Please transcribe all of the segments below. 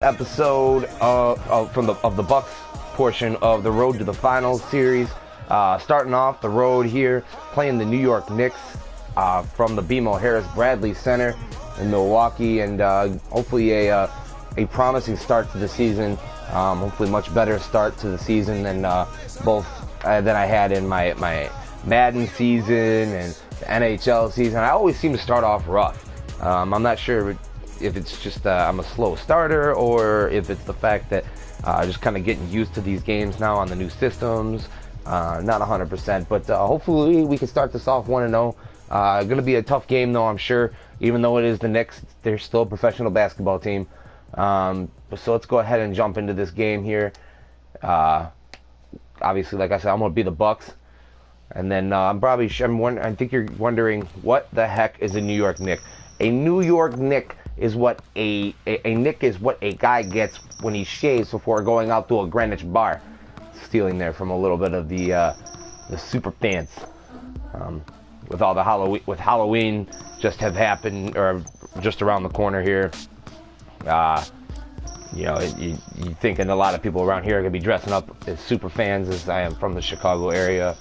Episode of the Bucks portion of the Road to the Finals series. Starting off the road here, playing the New York Knicks from the BMO Harris Bradley Center in Milwaukee, and hopefully a promising start to the season. Hopefully much better start to the season than both than I had in my Madden season and the NHL season. I always seem to start off rough. I'm not sure if it's just I'm a slow starter, or if it's the fact that just kind of getting used to these games now on the new systems. Not 100%, but hopefully we can start this off 1-0. Going to be a tough game, though, I'm sure. Even though it is the Knicks, they're still a professional basketball team. So let's go ahead and jump into this game here. Obviously, like I said, I'm going to be the Bucks. And then I think you're wondering, what the heck is a New York Knick? A New York Knick is what a Knick is what a guy gets when he shaves before going out to a Greenwich bar. Stealing there from a little bit of the super fans. With all the Halloween just have happened, or just around the corner here. You thinking a lot of people around here are gonna be dressing up as super fans, as I am from the Chicago area.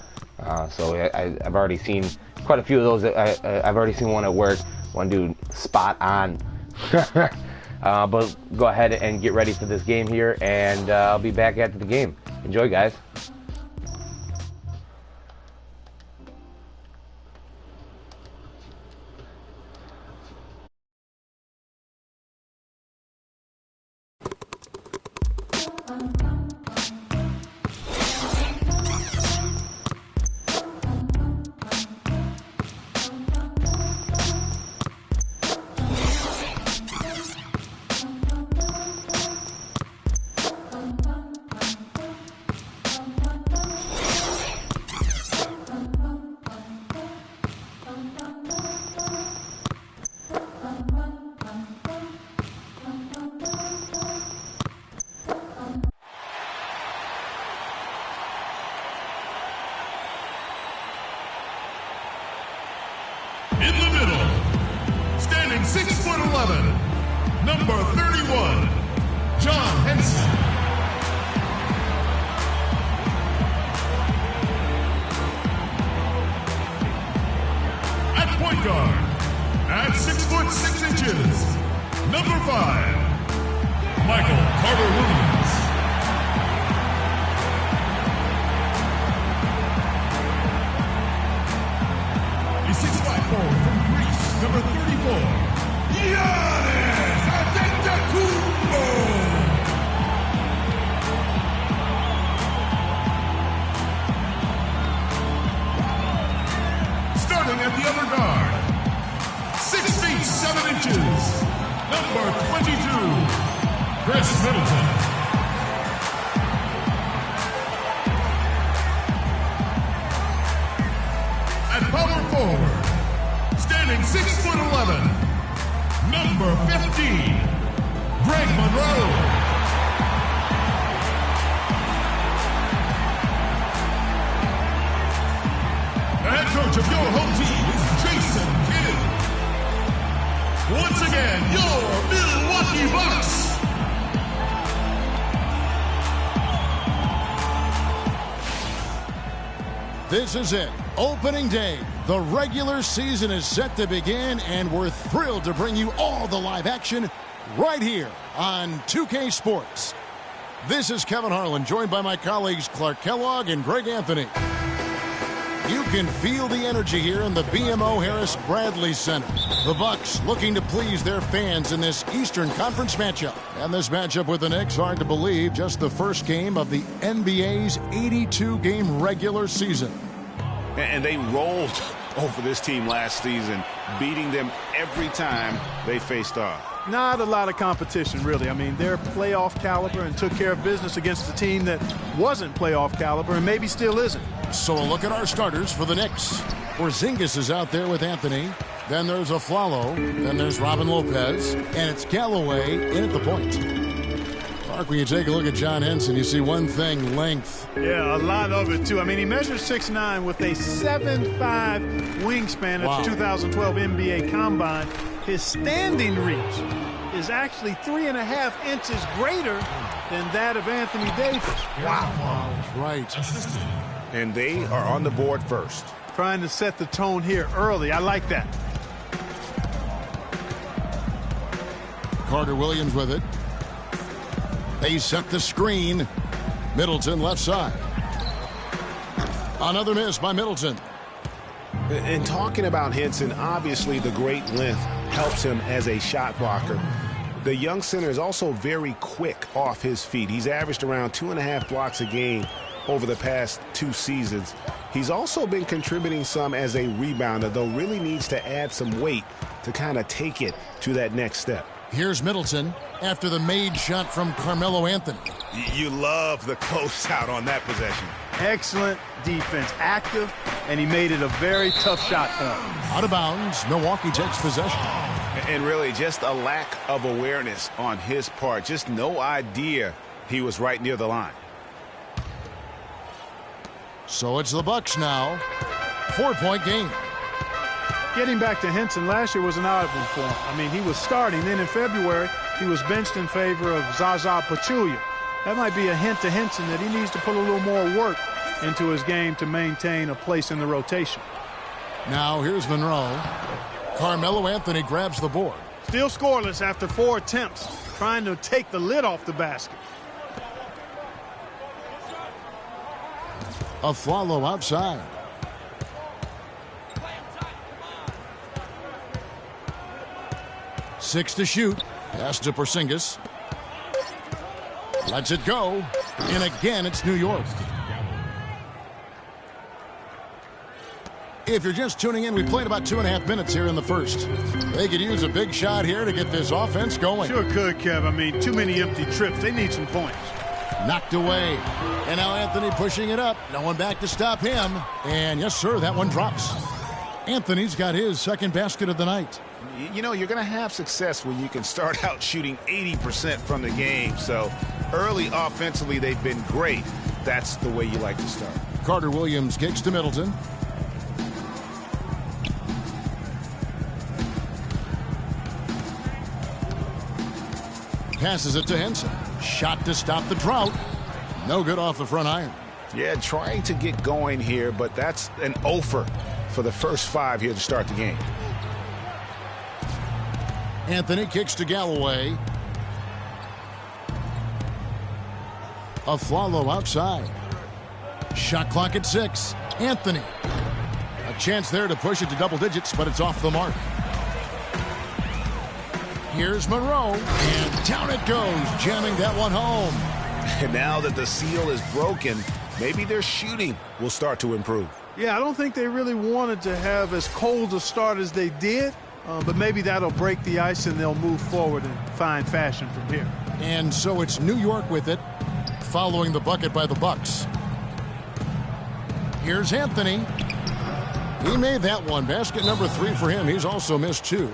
So I've already seen quite a few of those. I've already seen one at work. One dude spot on. But go ahead and get ready for this game here, and I'll be back after the game. Enjoy, guys. In the middle, standing 6'11", number 31, John Henson. At point guard, at 6'6", number 5, Michael Carter-Williams. A 6'5" from Greece, number 34, Giannis Antetokounmpo. Starting at the other guard, 6 feet 7 inches, number 22, Chris Middleton. At power forward, standing 6'11", number 15, Greg Monroe. The head coach of your home team is Jason Kidd. Once again, your Milwaukee Bucks. This is it. Opening day. The regular season is set to begin, and we're thrilled to bring you all the live action right here on 2K Sports. This is Kevin Harlan, joined by my colleagues Clark Kellogg and Greg Anthony. You can feel the energy here in the BMO Harris Bradley Center. The Bucks looking to please their fans in this Eastern Conference matchup. And this matchup with the Knicks, hard to believe, just the first game of the NBA's 82-game regular season. And they rolled over this team last season, beating them every time they faced off. Not a lot of competition, really. I mean, they're playoff caliber and took care of business against a team that wasn't playoff caliber and maybe still isn't. So a look at our starters for the Knicks. Porzingis is out there with Anthony. Then there's Aflalo. Then there's Robin Lopez. And it's Galloway in at the point. Clark, when you take a look at John Henson, you see one thing, length. Yeah, a lot of it, too. I mean, he measures 6'9" with a 7'5" wingspan at the 2012 NBA Combine. His standing reach is actually 3.5 inches greater than that of Anthony Davis. Wow. Right. And they are on the board first. Trying to set the tone here early. I like that. Carter Williams with it. They set the screen. Middleton left side. Another miss by Middleton. And talking about Henson, obviously the great length helps him as a shot blocker. The young center is also very quick off his feet. He's averaged around 2.5 blocks a game over the past 2 seasons. He's also been contributing some as a rebounder, though really needs to add some weight to kind of take it to that next step. Here's Middleton after the made shot from Carmelo Anthony. You love the closeout on that possession. Excellent defense, active, and he made it a very tough shot for him. Out of bounds, Milwaukee takes possession. And really just a lack of awareness on his part. Just no idea he was right near the line. So it's the Bucks now. 4-point game. Getting back to Henson last year was an odd one for him. I mean, he was starting. Then in February, he was benched in favor of Zaza Pachulia. That might be a hint to Henson that he needs to put a little more work into his game to maintain a place in the rotation. Now here's Monroe. Carmelo Anthony grabs the board. Still scoreless after 4 attempts, trying to take the lid off the basket. Afflalo outside. Six to shoot. Pass to Porzingis. Lets it go. And again, it's New York. If you're just tuning in, we played about 2.5 minutes here in the first. They could use a big shot here to get this offense going. Sure could, Kev. I mean, too many empty trips. They need some points. Knocked away. And now Anthony pushing it up. No one back to stop him. And yes, sir, that one drops. Anthony's got his second basket of the night. You know, you're going to have success when you can start out shooting 80% from the game. So early offensively, they've been great. That's the way you like to start. Carter Williams kicks to Middleton. Passes it to Henson. Shot to stop the drought. No good off the front iron. Yeah, trying to get going here, but that's an offer for the first 5 here to start the game. Anthony kicks to Galloway. Afflalo outside. Shot clock at 6. Anthony. A chance there to push it to double digits, but it's off the mark. Here's Monroe, and down it goes, jamming that one home. And now that the seal is broken, maybe their shooting will start to improve. Yeah, I don't think they really wanted to have as cold a start as they did, but maybe that'll break the ice and they'll move forward in fine fashion from here. And so it's New York with it, following the bucket by the Bucks. Here's Anthony. He made that one. Basket number 3 for him. He's also missed 2.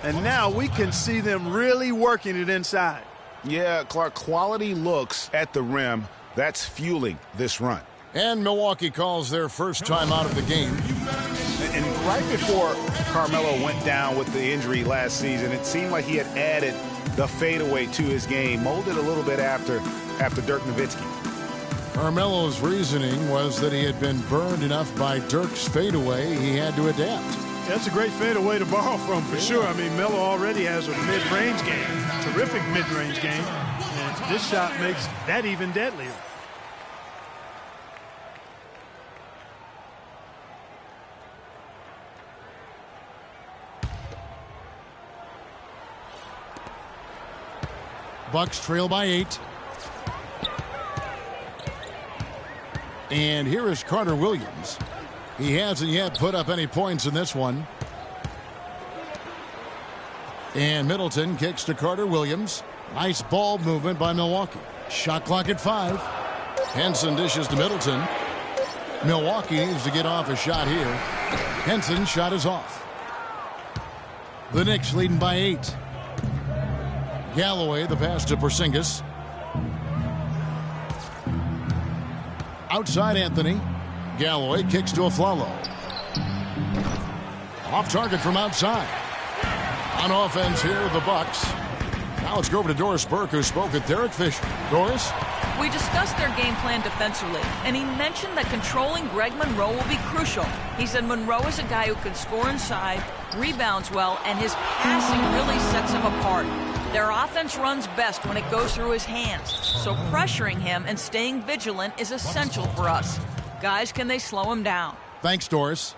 And now we can see them really working it inside. Yeah, Clark, quality looks at the rim. That's fueling this run. And Milwaukee calls their first time out of the game. And right before Carmelo went down with the injury last season, it seemed like he had added the fadeaway to his game, molded a little bit after Dirk Nowitzki. Carmelo's reasoning was that he had been burned enough by Dirk's fadeaway, he had to adapt. That's a great fadeaway to borrow from, for sure. I mean, Melo already has a mid-range game, terrific mid-range game, and this shot makes that even deadlier. Bucks trail by 8. And here is Carter Williams. He hasn't yet put up any points in this one. And Middleton kicks to Carter Williams. Nice ball movement by Milwaukee. Shot clock at 5. Henson dishes to Middleton. Milwaukee needs to get off a shot here. Henson's shot is off. The Knicks leading by 8. Galloway, the pass to Porzingis. Outside Anthony. Galloway kicks to Afflalo. Off target from outside. On offense here, the Bucks. Now let's go over to Doris Burke, who spoke with Derek Fisher. Doris? We discussed their game plan defensively, and he mentioned that controlling Greg Monroe will be crucial. He said Monroe is a guy who can score inside, rebounds well, and his passing really sets him apart. Their offense runs best when it goes through his hands, so pressuring him and staying vigilant is essential for us. Guys, can they slow him down? Thanks, Doris.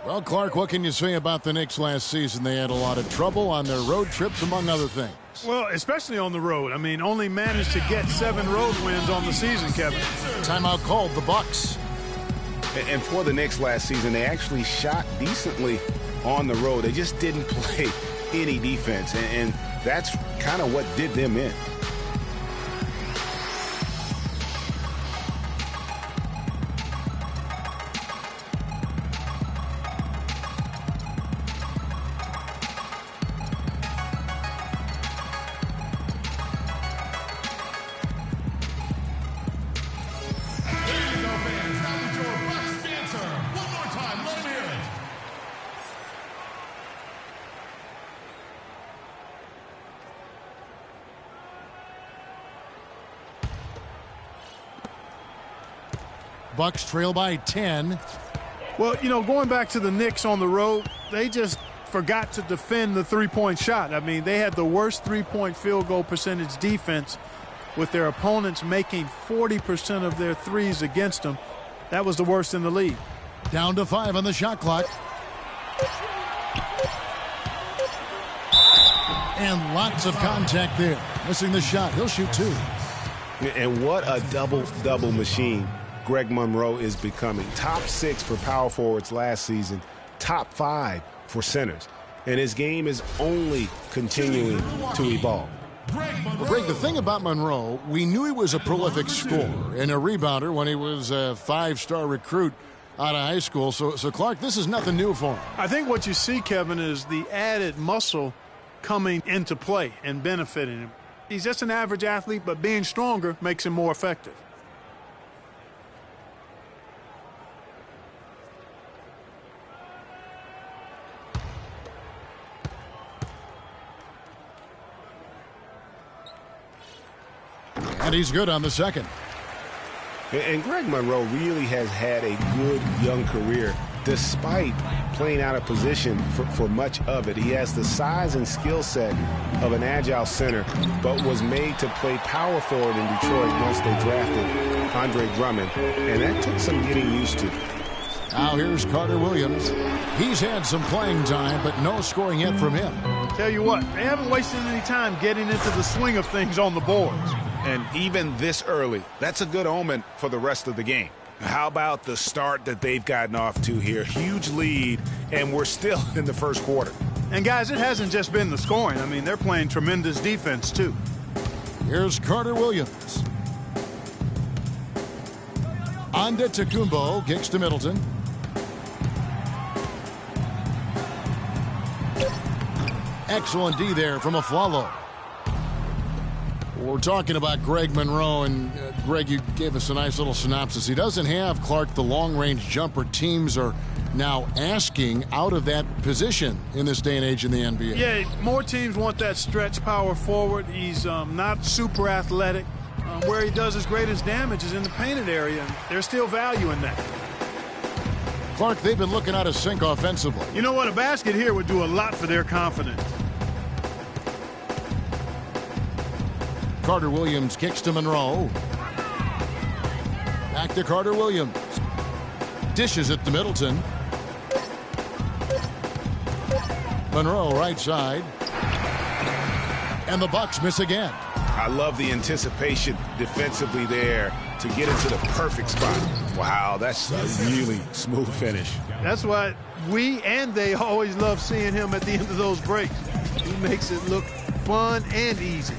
Well, Clark, what can you say about the Knicks last season? They had a lot of trouble on their road trips, among other things. Well, especially on the road. I mean, only managed to get 7 road wins on the season, Kevin. Timeout called, the Bucks. And for the Knicks last season, they actually shot decently on the road. They just didn't play any defense, and that's kind of what did them in. Bucks trail by 10. Well, you know, going back to the Knicks on the road, they just forgot to defend the three-point shot. I mean, they had the worst three-point field goal percentage defense with their opponents making 40% of their threes against them. That was the worst in the league. Down to 5 on the shot clock. And lots of contact there. Missing the shot. He'll shoot 2. And what a double-double machine Greg Monroe is becoming. Top 6 for power forwards last season, top 5 for centers. And his game is only continuing to evolve. Well, Greg, the thing about Monroe, we knew he was a prolific scorer and a rebounder when he was a 5-star recruit out of high school. So Clark, this is nothing new for him. I think what you see, Kevin, is the added muscle coming into play and benefiting him. He's just an average athlete, but being stronger makes him more effective. And he's good on the second. And Greg Monroe really has had a good young career despite playing out of position for much of it. He has the size and skill set of an agile center, but was made to play power forward in Detroit once they drafted Andre Drummond, and that took some getting used to. Now here's Carter Williams. He's had some playing time, but no scoring yet from him. Tell you what, they haven't wasted any time getting into the swing of things on the boards. And even this early, that's a good omen for the rest of the game. How about the start that they've gotten off to here? Huge lead, and we're still in the first quarter. And, guys, it hasn't just been the scoring. I mean, they're playing tremendous defense, too. Here's Carter Williams. Onda Tecumbo kicks to Middleton. Excellent D there from Aflalo. We're talking about Greg Monroe, and Greg, you gave us a nice little synopsis. He doesn't have, Clark, the long-range jumper teams are now asking out of that position in this day and age in the NBA. Yeah, more teams want that stretch power forward. He's not super athletic. Where he does his greatest damage is in the painted area, and there's still value in that. Clark, they've been looking out of sync offensively. You know what? A basket here would do a lot for their confidence. Carter Williams kicks to Monroe. Back to Carter Williams. Dishes it to Middleton. Monroe right side. And the Bucks miss again. I love the anticipation defensively there to get into the perfect spot. Wow, that's a really smooth finish. That's why we and they always love seeing him at the end of those breaks. He makes it look fun and easy.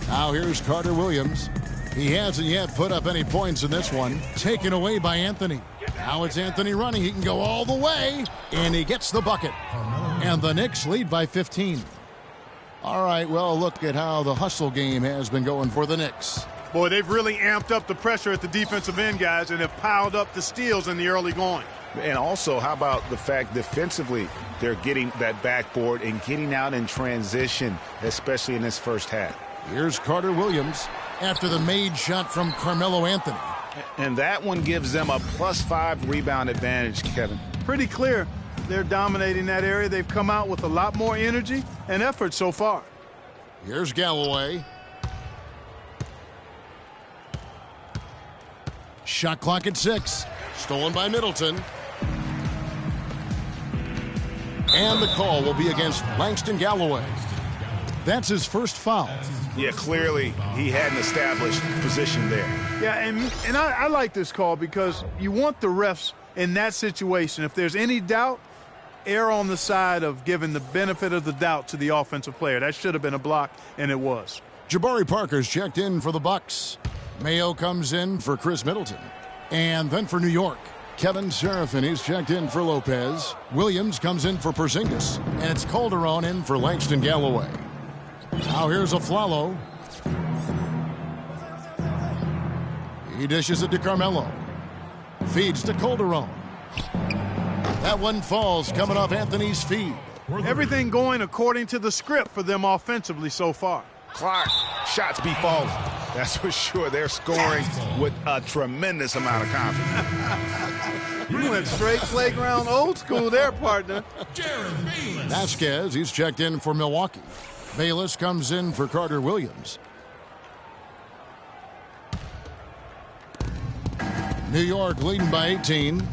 Now here's Carter Williams. He hasn't yet put up any points in this one. Taken away by Anthony. Now it's Anthony running. He can go all the way. And he gets the bucket. And the Knicks lead by 15. All right, well, look at how the hustle game has been going for the Knicks. Boy, they've really amped up the pressure at the defensive end, guys, and have piled up the steals in the early going. And also, how about the fact defensively they're getting that backboard and getting out in transition, especially in this first half. Here's Carter Williams after the made shot from Carmelo Anthony. And that one gives them a +5 rebound advantage, Kevin. Pretty clear they're dominating that area. They've come out with a lot more energy and effort so far. Here's Galloway. Shot clock at 6. Stolen by Middleton. And the call will be against Langston Galloway. That's his first foul. Yeah, clearly he hadn't established position there. Yeah, and I like this call because you want the refs in that situation. If there's any doubt, err on the side of giving the benefit of the doubt to the offensive player. That should have been a block, and it was. Jabari Parker's checked in for the Bucks. Mayo comes in for Chris Middleton. And then for New York, Kevin Serafin is checked in for Lopez. Williams comes in for Porzingis. And it's Calderon in for Langston Galloway. Now here's Aflalo. He dishes it to Carmelo. Feeds to Calderon. That one falls coming off Anthony's feed. Everything going according to the script for them offensively so far. Clark, shots be falling. That's for sure. They're scoring with a tremendous amount of confidence. You went straight playground old school there, partner. Vasquez, he's checked in for Milwaukee. Bayless comes in for Carter Williams. New York leading by 18.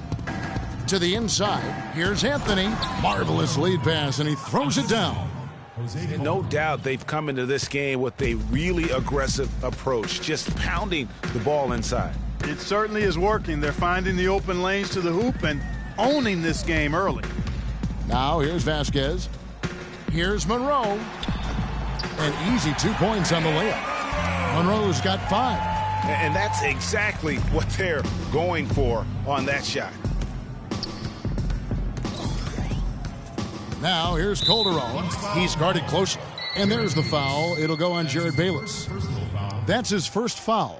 To the inside. Here's Anthony. Marvelous lead pass, and he throws it down. And no doubt they've come into this game with a really aggressive approach, just pounding the ball inside. It certainly is working. They're finding the open lanes to the hoop and owning this game early. Now here's Vasquez. Here's Monroe. An easy 2 points on the layup. Monroe's got 5. And that's exactly what they're going for on that shot. Now here's Calderon. He's guarded closely. And there's the foul. It'll go on Jared Bayless. That's his first foul.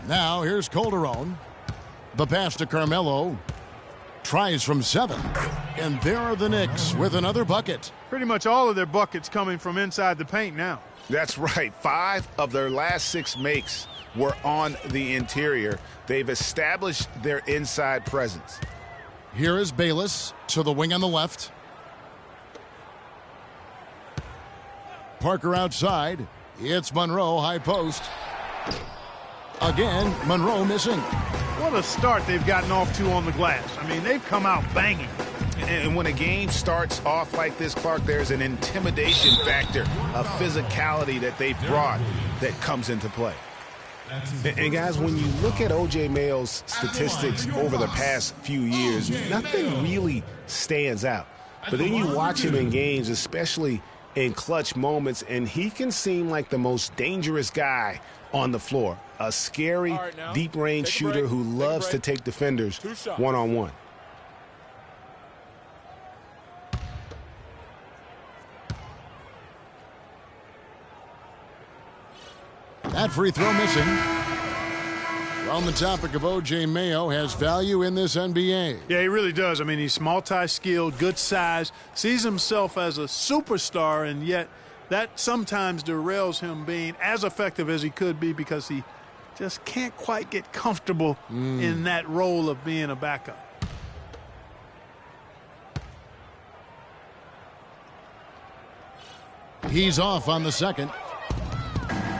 Now here's Calderon. The pass to Carmelo. Tries from 7. And there are the Knicks with another bucket. Pretty much all of their buckets coming from inside the paint now. That's right. 5 of their last 6 makes were on the interior. They've established their inside presence. Here is Bayless to the wing on the left. Parker outside. It's Monroe, high post. Again, Monroe missing. What a start they've gotten off to on the glass. I mean, they've come out banging. And when a game starts off like this, Clark, there's an intimidation factor, a physicality that they've brought that comes into play. And guys, when you look at O.J. Mayo's statistics over the past few years, nothing really stands out. But then you watch him in games, especially in clutch moments, and he can seem like the most dangerous guy on the floor. A scary, deep-range shooter who loves to take defenders one-on-one. That free throw missing. On the topic of O.J. Mayo, has value in this NBA. Yeah, he really does. I mean, he's multi-skilled, good size, sees himself as a superstar, and yet that sometimes derails him being as effective as he could be because he just can't quite get comfortable in that role of being a backup. He's off on the second.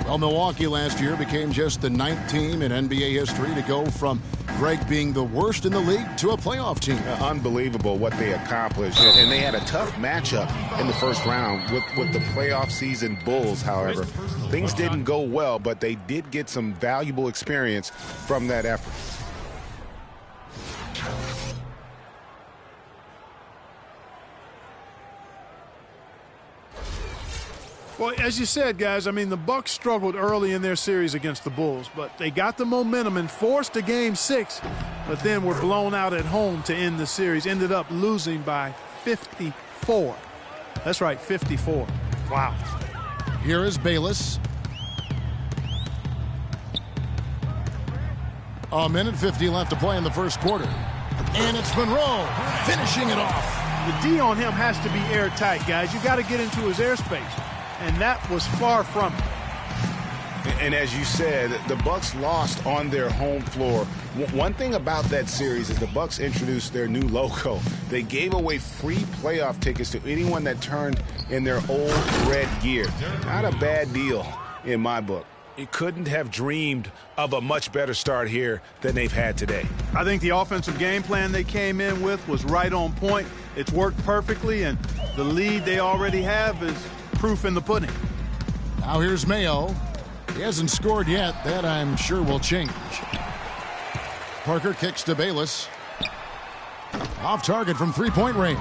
Well, Milwaukee last year became just the 9th team in NBA history to go from Greg being the worst in the league to a playoff team. Unbelievable what they accomplished. And they had a tough matchup in the first round with the playoff season Bulls, however. Things didn't go well, but they did get some valuable experience from that effort. Well, as you said, guys, I mean, the Bucks struggled early in their series against the Bulls, but they got the momentum and forced a Game 6, but then were blown out at home to end the series. Ended up losing by 54. That's right, 54. Wow. Here is Bayless. A minute 50 left to play in the first quarter. And it's Monroe finishing it off. The D on him has to be airtight, guys. You got to get into his airspace. And that was far from it. And as you said, the Bucks lost on their home floor. One thing about that series is the Bucks introduced their new logo. They gave away free playoff tickets to anyone that turned in their old red gear. Not a bad deal in my book. He couldn't have dreamed of a much better start here than they've had today. I think the offensive game plan they came in with was right on point. It's worked perfectly, and the lead they already have is proof in the pudding. Now here's Mayo. He hasn't scored yet. That, I'm sure, will change. Parker kicks to Bayless. Off target from three-point range.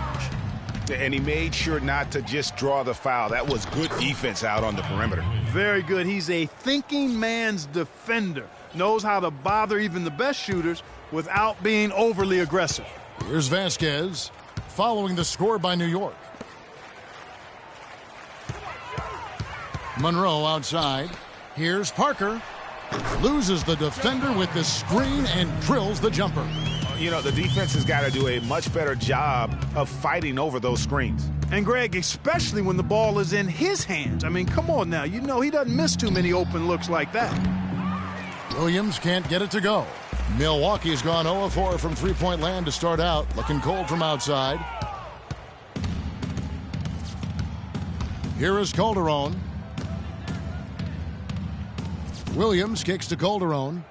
And he made sure not to just draw the foul. That was good defense out on the perimeter. Very good. He's a thinking man's defender. Knows how to bother even the best shooters without being overly aggressive. Here's Vasquez following the score by New York. Monroe outside. Here's Parker. Loses the defender with the screen and drills the jumper. You know, the defense has got to do a much better job of fighting over those screens. And, Greg, especially when the ball is in his hands. I mean, come on now. You know he doesn't miss too many open looks like that. Williams can't get it to go. Milwaukee's gone 0-4 from three-point land to start out. Looking cold from outside. Here is Calderon. Williams kicks to Calderon.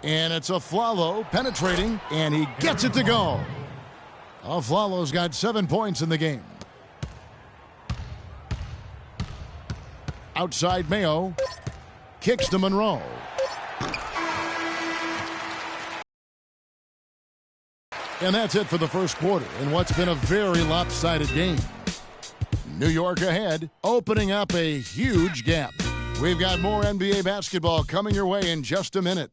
And it's Aflalo penetrating, and he gets it to go. Aflalo's got 7 points in the game. Outside Mayo. Kicks to Monroe. And that's it for the first quarter in what's been a very lopsided game. New York ahead, opening up a huge gap. We've got more NBA basketball coming your way in just a minute.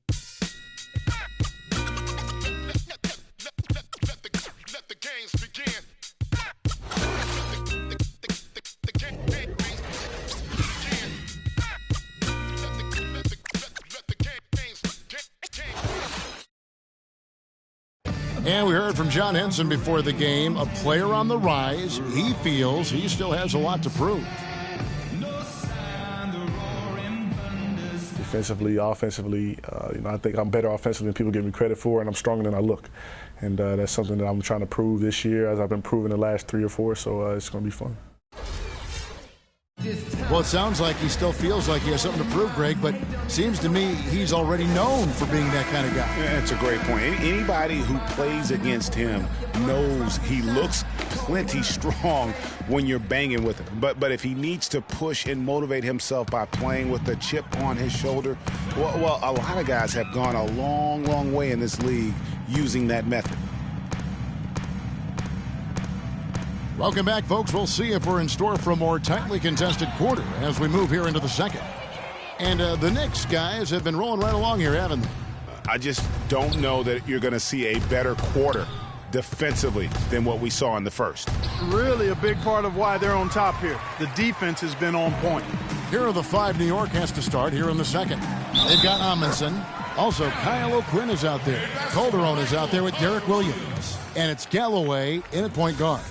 And we heard from John Henson before the game, a player on the rise. He feels he still has a lot to prove. Defensively, offensively, I think I'm better offensively than people give me credit for, and I'm stronger than I look. And that's something that I'm trying to prove this year, as I've been proving the last 3 or 4, so it's going to be fun. Well, it sounds like he still feels like he has something to prove, Greg, but seems to me he's already known for being that kind of guy. Yeah, that's a great point. Anybody who plays against him knows he looks plenty strong when you're banging with him. But if he needs to push and motivate himself by playing with a chip on his shoulder, well, a lot of guys have gone a long, long way in this league using that method. Welcome back, folks. We'll see if we're in store for a more tightly contested quarter as we move here into the second. And the Knicks guys have been rolling right along here, haven't they? I just don't know that you're going to see a better quarter defensively than what we saw in the first. Really a big part of why they're on top here. The defense has been on point. Here are the 5 New York has to start here in the second. They've got Amundsen. Also, Kyle O'Quinn is out there. Calderon is out there with Derek Williams. And it's Galloway in at point guard.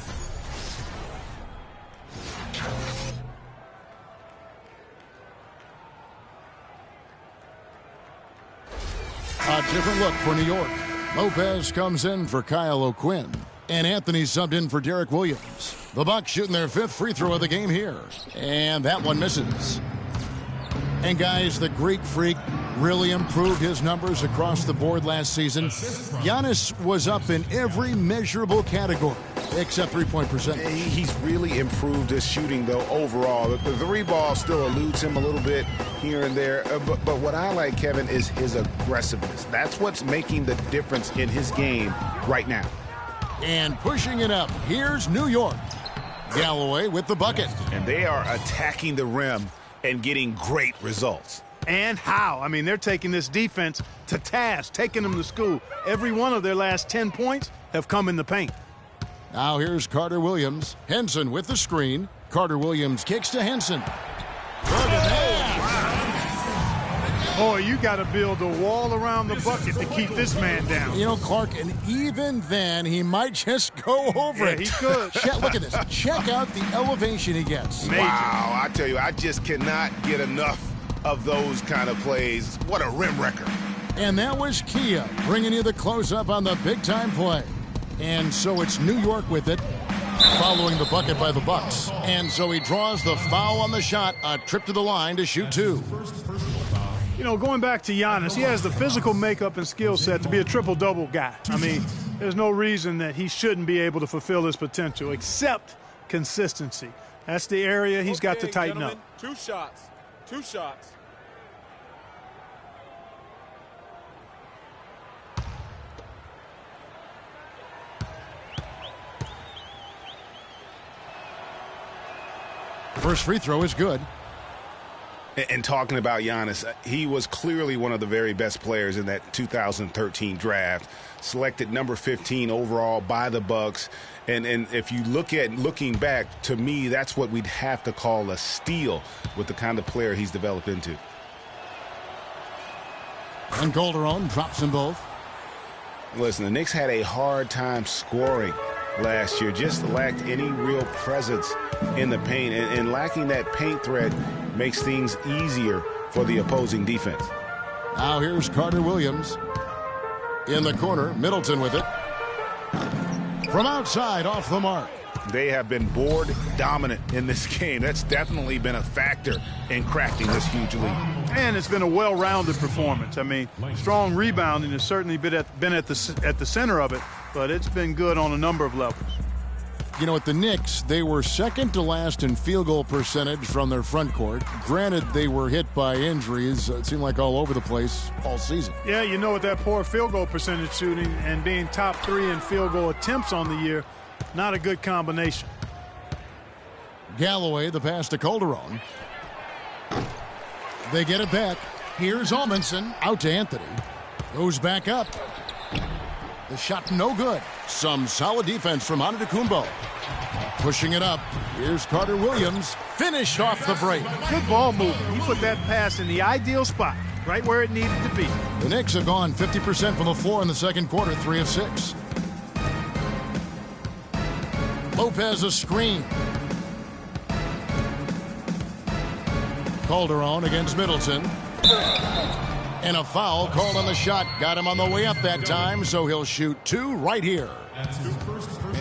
A different look for New York. Lopez comes in for Kyle O'Quinn. And Anthony subbed in for Derek Williams. The Bucks shooting their 5th free throw of the game here. And that one misses. And guys, the Greek Freak really improved his numbers across the board last season. Giannis was up in every measurable category except three-point percentage. He's really improved his shooting, though, overall. The three ball still eludes him a little bit here and there. But what I like, Kevin, is his aggressiveness. That's what's making the difference in his game right now. And pushing it up, here's New York. Galloway with the bucket. And they are attacking the rim and getting great results. And how? I mean, they're taking this defense to task, taking them to school. Every one of their last 10 points have come in the paint. Now here's Carter Williams. Henson with the screen. Carter Williams kicks to Henson. Look at that. Boy, you got to build a wall around the bucket to keep this man down. You know, Clark, and even then, he might just go over it. He could. Look at this. Check out the elevation he gets. Major. Wow, I tell you, I just cannot get enough of those kind of plays. What a rim wrecker. And that was Kia bringing you the close-up on the big-time play. And so it's New York with it, following the bucket by the Bucks. And so he draws the foul on the shot, a trip to the line to shoot two. You know, going back to Giannis, he has the physical makeup and skill set to be a triple-double guy. I mean, there's no reason that he shouldn't be able to fulfill his potential, except consistency. That's the area he's got to tighten up. 2 shots. 2 shots. First free throw is good. And talking about Giannis, he was clearly one of the very best players in that 2013 draft. Selected number 15 overall by the Bucks. And if you looking back, to me, that's what we'd have to call a steal with the kind of player he's developed into. And Calderon drops them both. Listen, the Knicks had a hard time scoring last year, just lacked any real presence in the paint, and lacking that paint threat makes things easier for the opposing defense. Now here's Carter Williams in the corner. Middleton with it. From outside, off the mark. They have been board dominant in this game. That's definitely been a factor in crafting this huge lead. And it's been a well-rounded performance. I mean, strong rebounding has certainly been at the center of it, but it's been good on a number of levels. You know, at the Knicks, they were second to last in field goal percentage from their front court. Granted, they were hit by injuries. It seemed like all over the place all season. Yeah, you know, with that poor field goal percentage shooting and being top 3 in field goal attempts on the year, not a good combination. Galloway, the pass to Calderon. They get it back. Here's Almanson. Out to Anthony. Goes back up. The shot no good. Some solid defense from Antetokounmpo. Pushing it up. Here's Carter Williams. Finished off the break. Good ball movement. He put that pass in the ideal spot, right where it needed to be. The Knicks have gone 50% from the floor in the second quarter, 3 of 6. Lopez a screen. Calderon against Middleton. And a foul called on the shot. Got him on the way up that time, so he'll shoot 2 right here.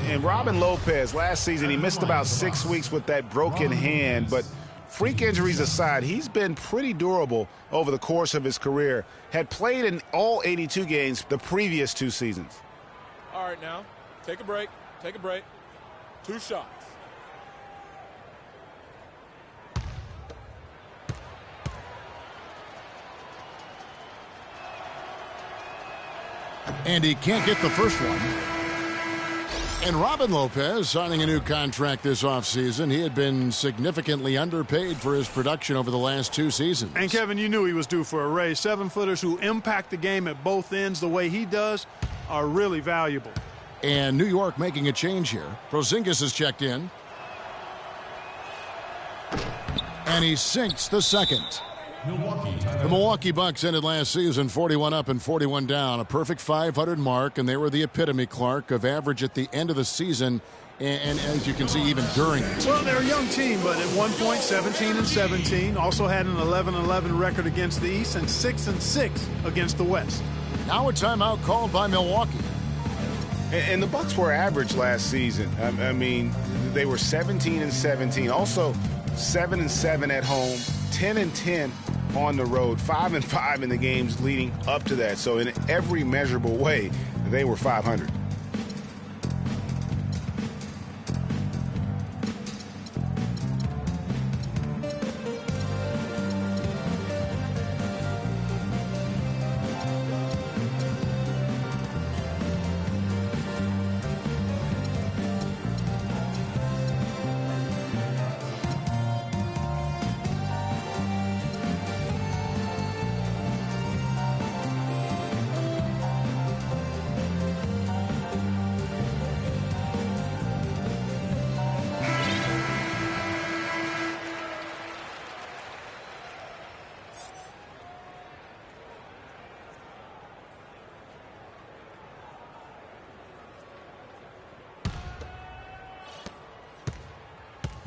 And Robin Lopez, last season, he missed about 6 weeks with that broken hand, but freak injuries aside, he's been pretty durable over the course of his career. Had played in all 82 games the previous 2 seasons. All right, now, take a break. Take a break. 2 shots. And he can't get the first one. And Robin Lopez signing a new contract this offseason. He had been significantly underpaid for his production over the last 2 seasons. And, Kevin, you knew he was due for a raise. 7-footers who impact the game at both ends the way he does are really valuable. And New York making a change here. Porzingis is checked in. And he sinks the second. The Milwaukee Bucks ended last season 41 up and 41 down, a perfect 500 mark, and they were the epitome, Clark, of average at the end of the season, and as you can see, even during it. Well, they're a young team, but at one point 17-17, also had an 11-11 record against the East and 6-6 against the West. Now a timeout called by Milwaukee. And the Bucks were average last season. I mean, they were 17-17, also 7-7 at home, 10-10 on the road, 5-5 in the games leading up to that. So in every measurable way, they were 500.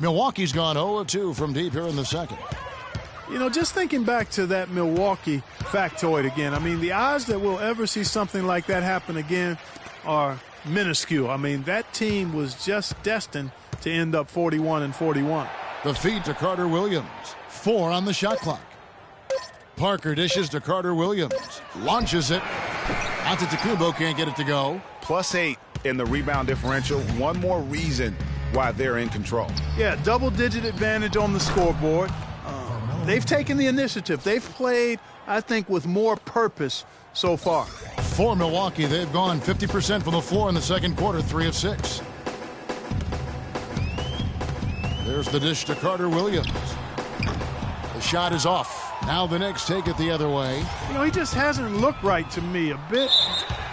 Milwaukee's gone 0-2 from deep here in the second. You know, just thinking back to that Milwaukee factoid again, I mean, the odds that we'll ever see something like that happen again are minuscule. I mean, that team was just destined to end up 41-41. The feed to Carter Williams. 4 on the shot clock. Parker dishes to Carter Williams. Launches it. Antetokounmpo can't get it to go. +8 in the rebound differential. One more reason why they're in control. Yeah, double-digit advantage on the scoreboard. They've taken the initiative. They've played, I think, with more purpose so far. For Milwaukee, they've gone 50% from the floor in the second quarter, 3 of 6. There's the dish to Carter Williams. The shot is off. Now the Knicks take it the other way. You know, he just hasn't looked right to me. A bit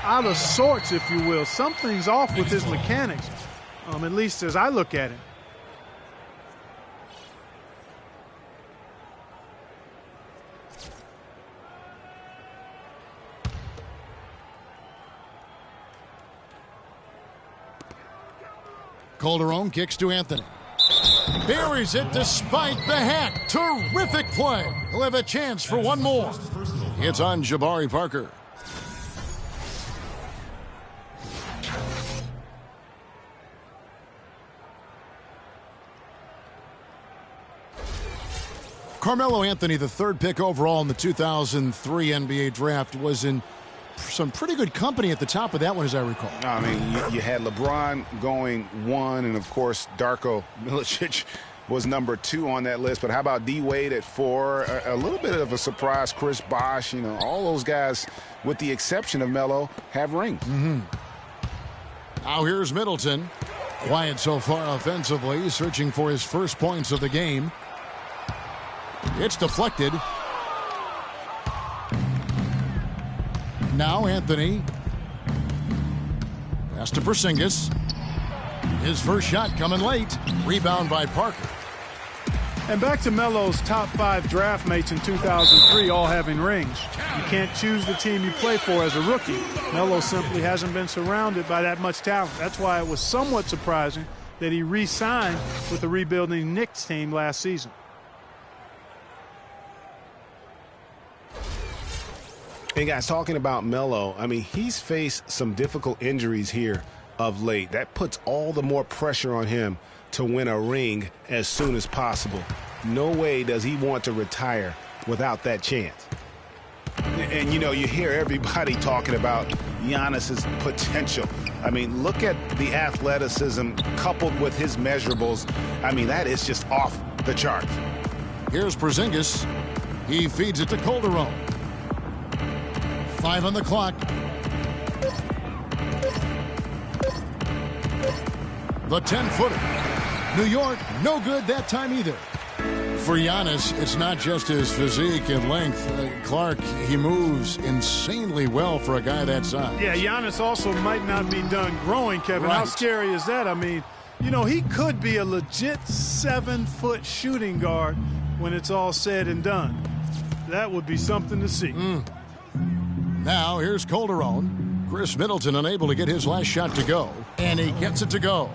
out of sorts, if you will. Something's off with his mechanics, at least as I look at him. Calderon kicks to Anthony. Buries it despite the hack. Terrific play. He'll have a chance for one more. It's on Jabari Parker. Carmelo Anthony, the 3rd pick overall in the 2003 NBA draft, was in some pretty good company at the top of that one, as I recall. I mean, you had LeBron going 1, and, of course, Darko Milicic was number 2 on that list. But how about D-Wade at 4? A little bit of a surprise, Chris Bosh. You know, all those guys, with the exception of Melo, have rings. Now here's Middleton. Quiet so far offensively, searching for his first points of the game. It's deflected. Now Anthony. Pass to Porzingis. His first shot coming late. Rebound by Parker. And back to Melo's top 5 draft mates in 2003 all having rings. You can't choose the team you play for as a rookie. Melo simply hasn't been surrounded by that much talent. That's why it was somewhat surprising that he re-signed with the rebuilding Knicks team last season. And guys, talking about Melo, I mean, he's faced some difficult injuries here of late. That puts all the more pressure on him to win a ring as soon as possible. No way does he want to retire without that chance. And, you know, you hear everybody talking about Giannis's potential. I mean, look at the athleticism coupled with his measurables. I mean, that is just off the charts. Here's Porzingis. He feeds it to Calderon. 5 on the clock. The 10-footer. New York, no good that time either. For Giannis, it's not just his physique and length. Clark, he moves insanely well for a guy that size. Yeah, Giannis also might not be done growing, Kevin. Right. How scary is that? I mean, you know, he could be a legit 7-foot shooting guard when it's all said and done. That would be something to see. Now here's Calderon. Chris Middleton unable to get his last shot to go. And he gets it to go.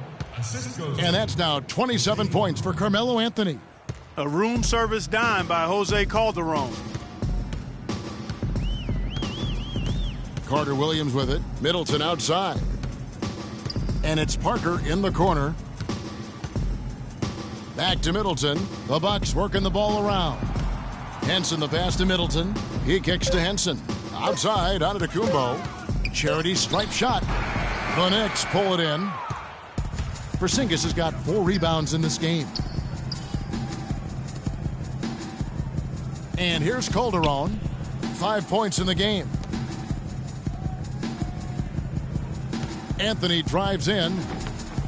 And that's now 27 points for Carmelo Anthony. A room service dime by Jose Calderon. Carter Williams with it. Middleton outside. And it's Parker in the corner. Back to Middleton. The Bucks working the ball around. Henson the pass to Middleton. He kicks to Henson. Outside, Antetokounmpo. Charity stripe shot. The Knicks pull it in. Porzingis has got 4 rebounds in this game. And here's Calderon. 5 points in the game. Anthony drives in.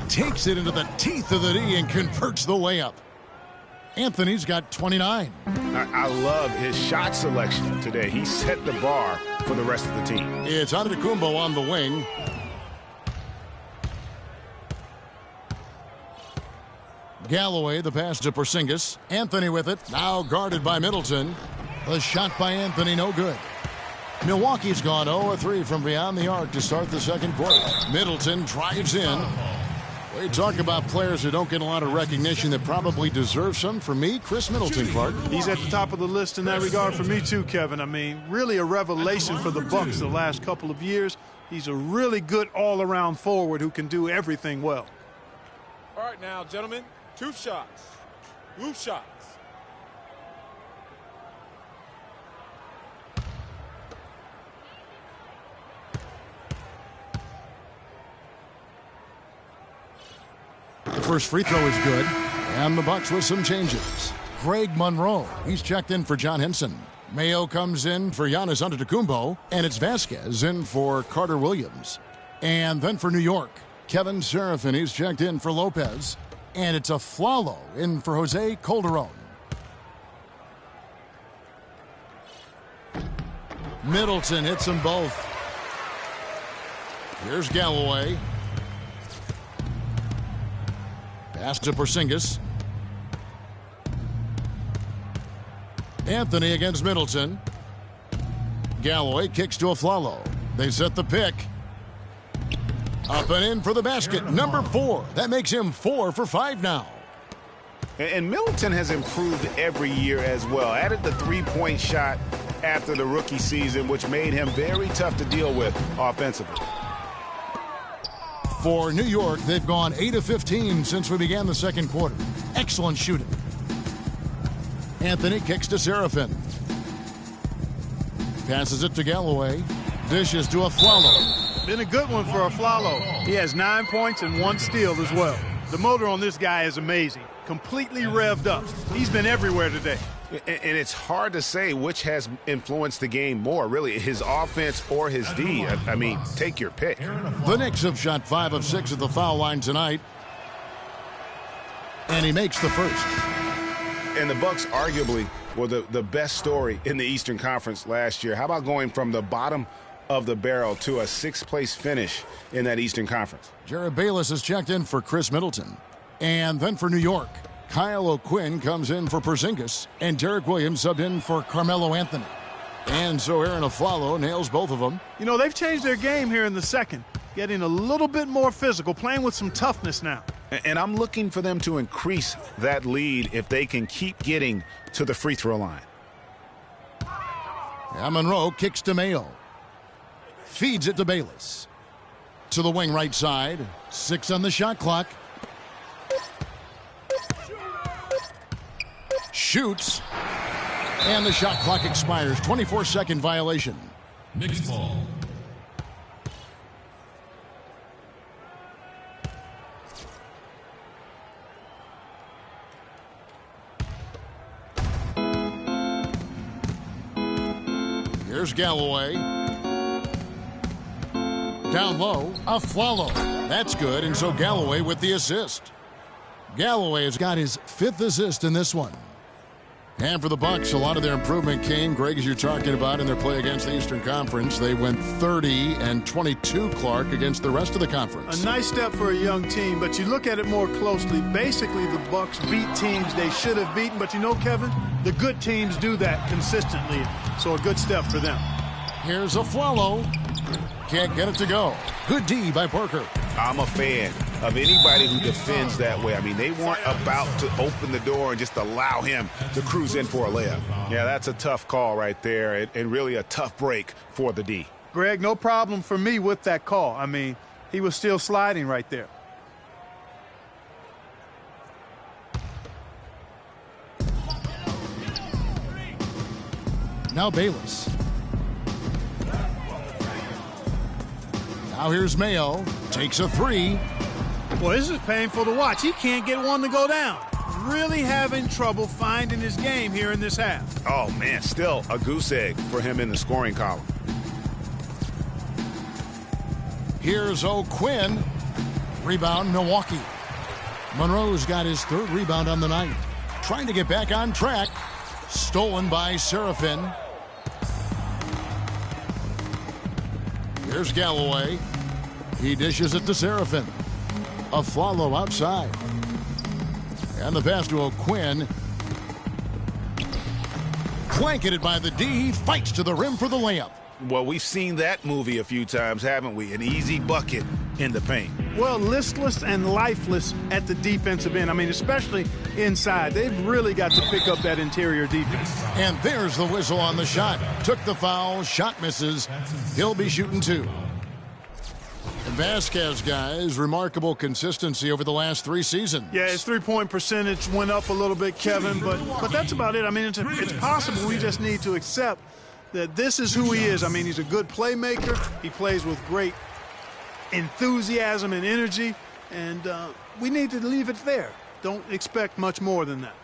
Takes it into the teeth of the D and converts the layup. Anthony's got 29. I love his shot selection today. He set the bar for the rest of the team. It's Antetokounmpo on the wing. Galloway, the pass to Porzingis. Anthony with it. Now guarded by Middleton. The shot by Anthony, no good. Milwaukee's gone 0-3 from beyond the arc to start the second quarter. Middleton drives in. We talk about players who don't get a lot of recognition that probably deserve some. For me, Chris Middleton, Clark. He's at the top of the list in that regard for me too, Kevin. I mean, really a revelation for the Bucks the last couple of years. He's a really good all-around forward who can do everything well. All right now, gentlemen, 2 shots. Loose shots. The first free throw is good. And the Bucks with some changes. Greg Monroe, he's checked in for John Henson. Mayo comes in for Giannis Antetokounmpo. And it's Vasquez in for Carter Williams. And then for New York, Kevin Seraphin, he's checked in for Lopez. And it's Afflalo in for Jose Calderon. Middleton hits them both. Here's Galloway. Pass to Porzingis. Anthony against Middleton. Galloway kicks to Afflalo. They set the pick. Up and in for the basket. Number 4. That makes him 4 for 5 now. And Middleton has improved every year as well. Added the three-point shot after the rookie season, which made him very tough to deal with offensively. For New York, they've gone 8 of 15 since we began the second quarter. Excellent shooting. Anthony kicks to Seraphin. Passes it to Galloway. Dishes to Afflalo. Been a good one for Afflalo. He has 9 points and 1 steal as well. The motor on this guy is amazing. Completely revved up. He's been everywhere today. And it's hard to say which has influenced the game more, really, his offense or his D. I mean, take your pick. The Knicks have shot 5 of 6 at the foul line tonight. And he makes the first. And the Bucks arguably were the best story in the Eastern Conference last year. How about going from the bottom of the barrel to a 6th-place finish in that Eastern Conference? Jared Bayless has checked in for Chris Middleton. And then for New York, Kyle O'Quinn comes in for Porzingis, and Derek Williams subbed in for Carmelo Anthony. And so Aaron Afflalo nails both of them. You know, they've changed their game here in the second, getting a little bit more physical, playing with some toughness now. And I'm looking for them to increase that lead if they can keep getting to the free throw line. And Monroe kicks to Mayo. Feeds it to Bayless. To the wing right side. 6 on the shot clock. Shoots. And the shot clock expires. 24-second violation. Knicks ball. Here's Galloway. Down low, Afflalo. That's good, and so Galloway with the assist. Galloway has got his 5th assist in this one. And for the Bucks, a lot of their improvement came, Greg, as you're talking about, in their play against the Eastern Conference. They went 30-22, Clark, against the rest of the conference. A nice step for a young team, but you look at it more closely. Basically, the Bucks beat teams they should have beaten, but you know, Kevin, the good teams do that consistently, so a good step for them. Here's Afflalo. Can't get it to go. Good D by Parker. I'm a fan of anybody who defends that way. I mean, they weren't about to open the door and just allow him to cruise in for a layup. Yeah, that's a tough call right there, and really a tough break for the D. Greg, no problem for me with that call. I mean, he was still sliding right there. Now Bayless. Now here's Mayo. Takes a 3. Boy, this is painful to watch. He can't get one to go down. Really having trouble finding his game here in this half. Oh, man, still a goose egg for him in the scoring column. Here's O'Quinn. Rebound, Milwaukee. Monroe's got his 3rd rebound on the night. Trying to get back on track. Stolen by Seraphin. Here's Galloway. He dishes it to Seraphin. Afflalo outside. And the pass to O'Quinn. Blanketed by the D. Fights to the rim for the layup. Well, we've seen that movie a few times, haven't we? An easy bucket in the paint. Well, listless and lifeless at the defensive end. I mean, especially inside. They've really got to pick up that interior defense. And there's the whistle on the shot. Took the foul, shot misses. He'll be shooting 2. Vasquez, guys, remarkable consistency over the last 3 seasons. Yeah, his three-point percentage went up a little bit, Kevin, but that's about it. I mean, it's possible. We just need to accept that this is who he is. I mean, he's a good playmaker. He plays with great enthusiasm and energy, and we need to leave it there. Don't expect much more than that.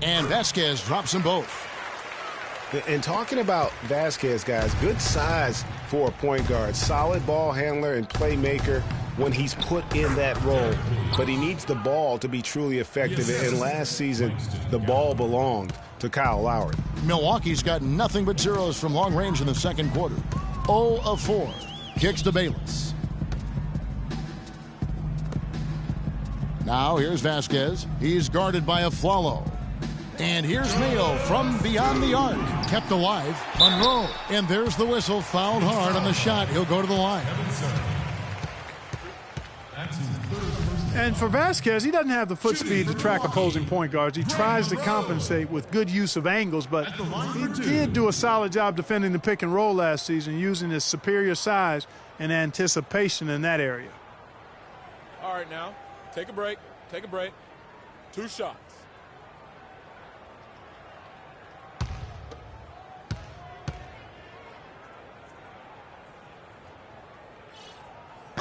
And Vasquez drops them both. And talking about Vasquez, guys, good size for a point guard. Solid ball handler and playmaker when he's put in that role. But he needs the ball to be truly effective. And last season, the ball belonged to Kyle Lowry. Milwaukee's got nothing but zeros from long range in the second quarter. 0 of 4. Kicks to Bayless. Now here's Vasquez. He's guarded by Aflalo. And here's Mayo from beyond the arc. Kept alive. Monroe. And there's the whistle. Fouled hard on the shot. He'll go to the line. And for Vasquez, he doesn't have the foot speed to track opposing point guards. He tries to compensate with good use of angles, but he did do a solid job defending the pick and roll last season, using his superior size and anticipation in that area. All right, now, take a break. Take a break. 2 shots.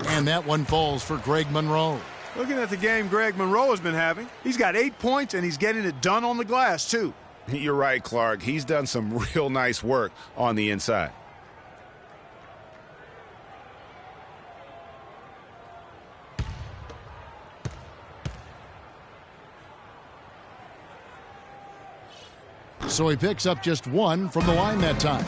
And that one falls for Greg Monroe. Looking at the game Greg Monroe has been having, he's got 8 points, and he's getting it done on the glass, too. You're right, Clark. He's done some real nice work on the inside. So he picks up just 1 from the line that time.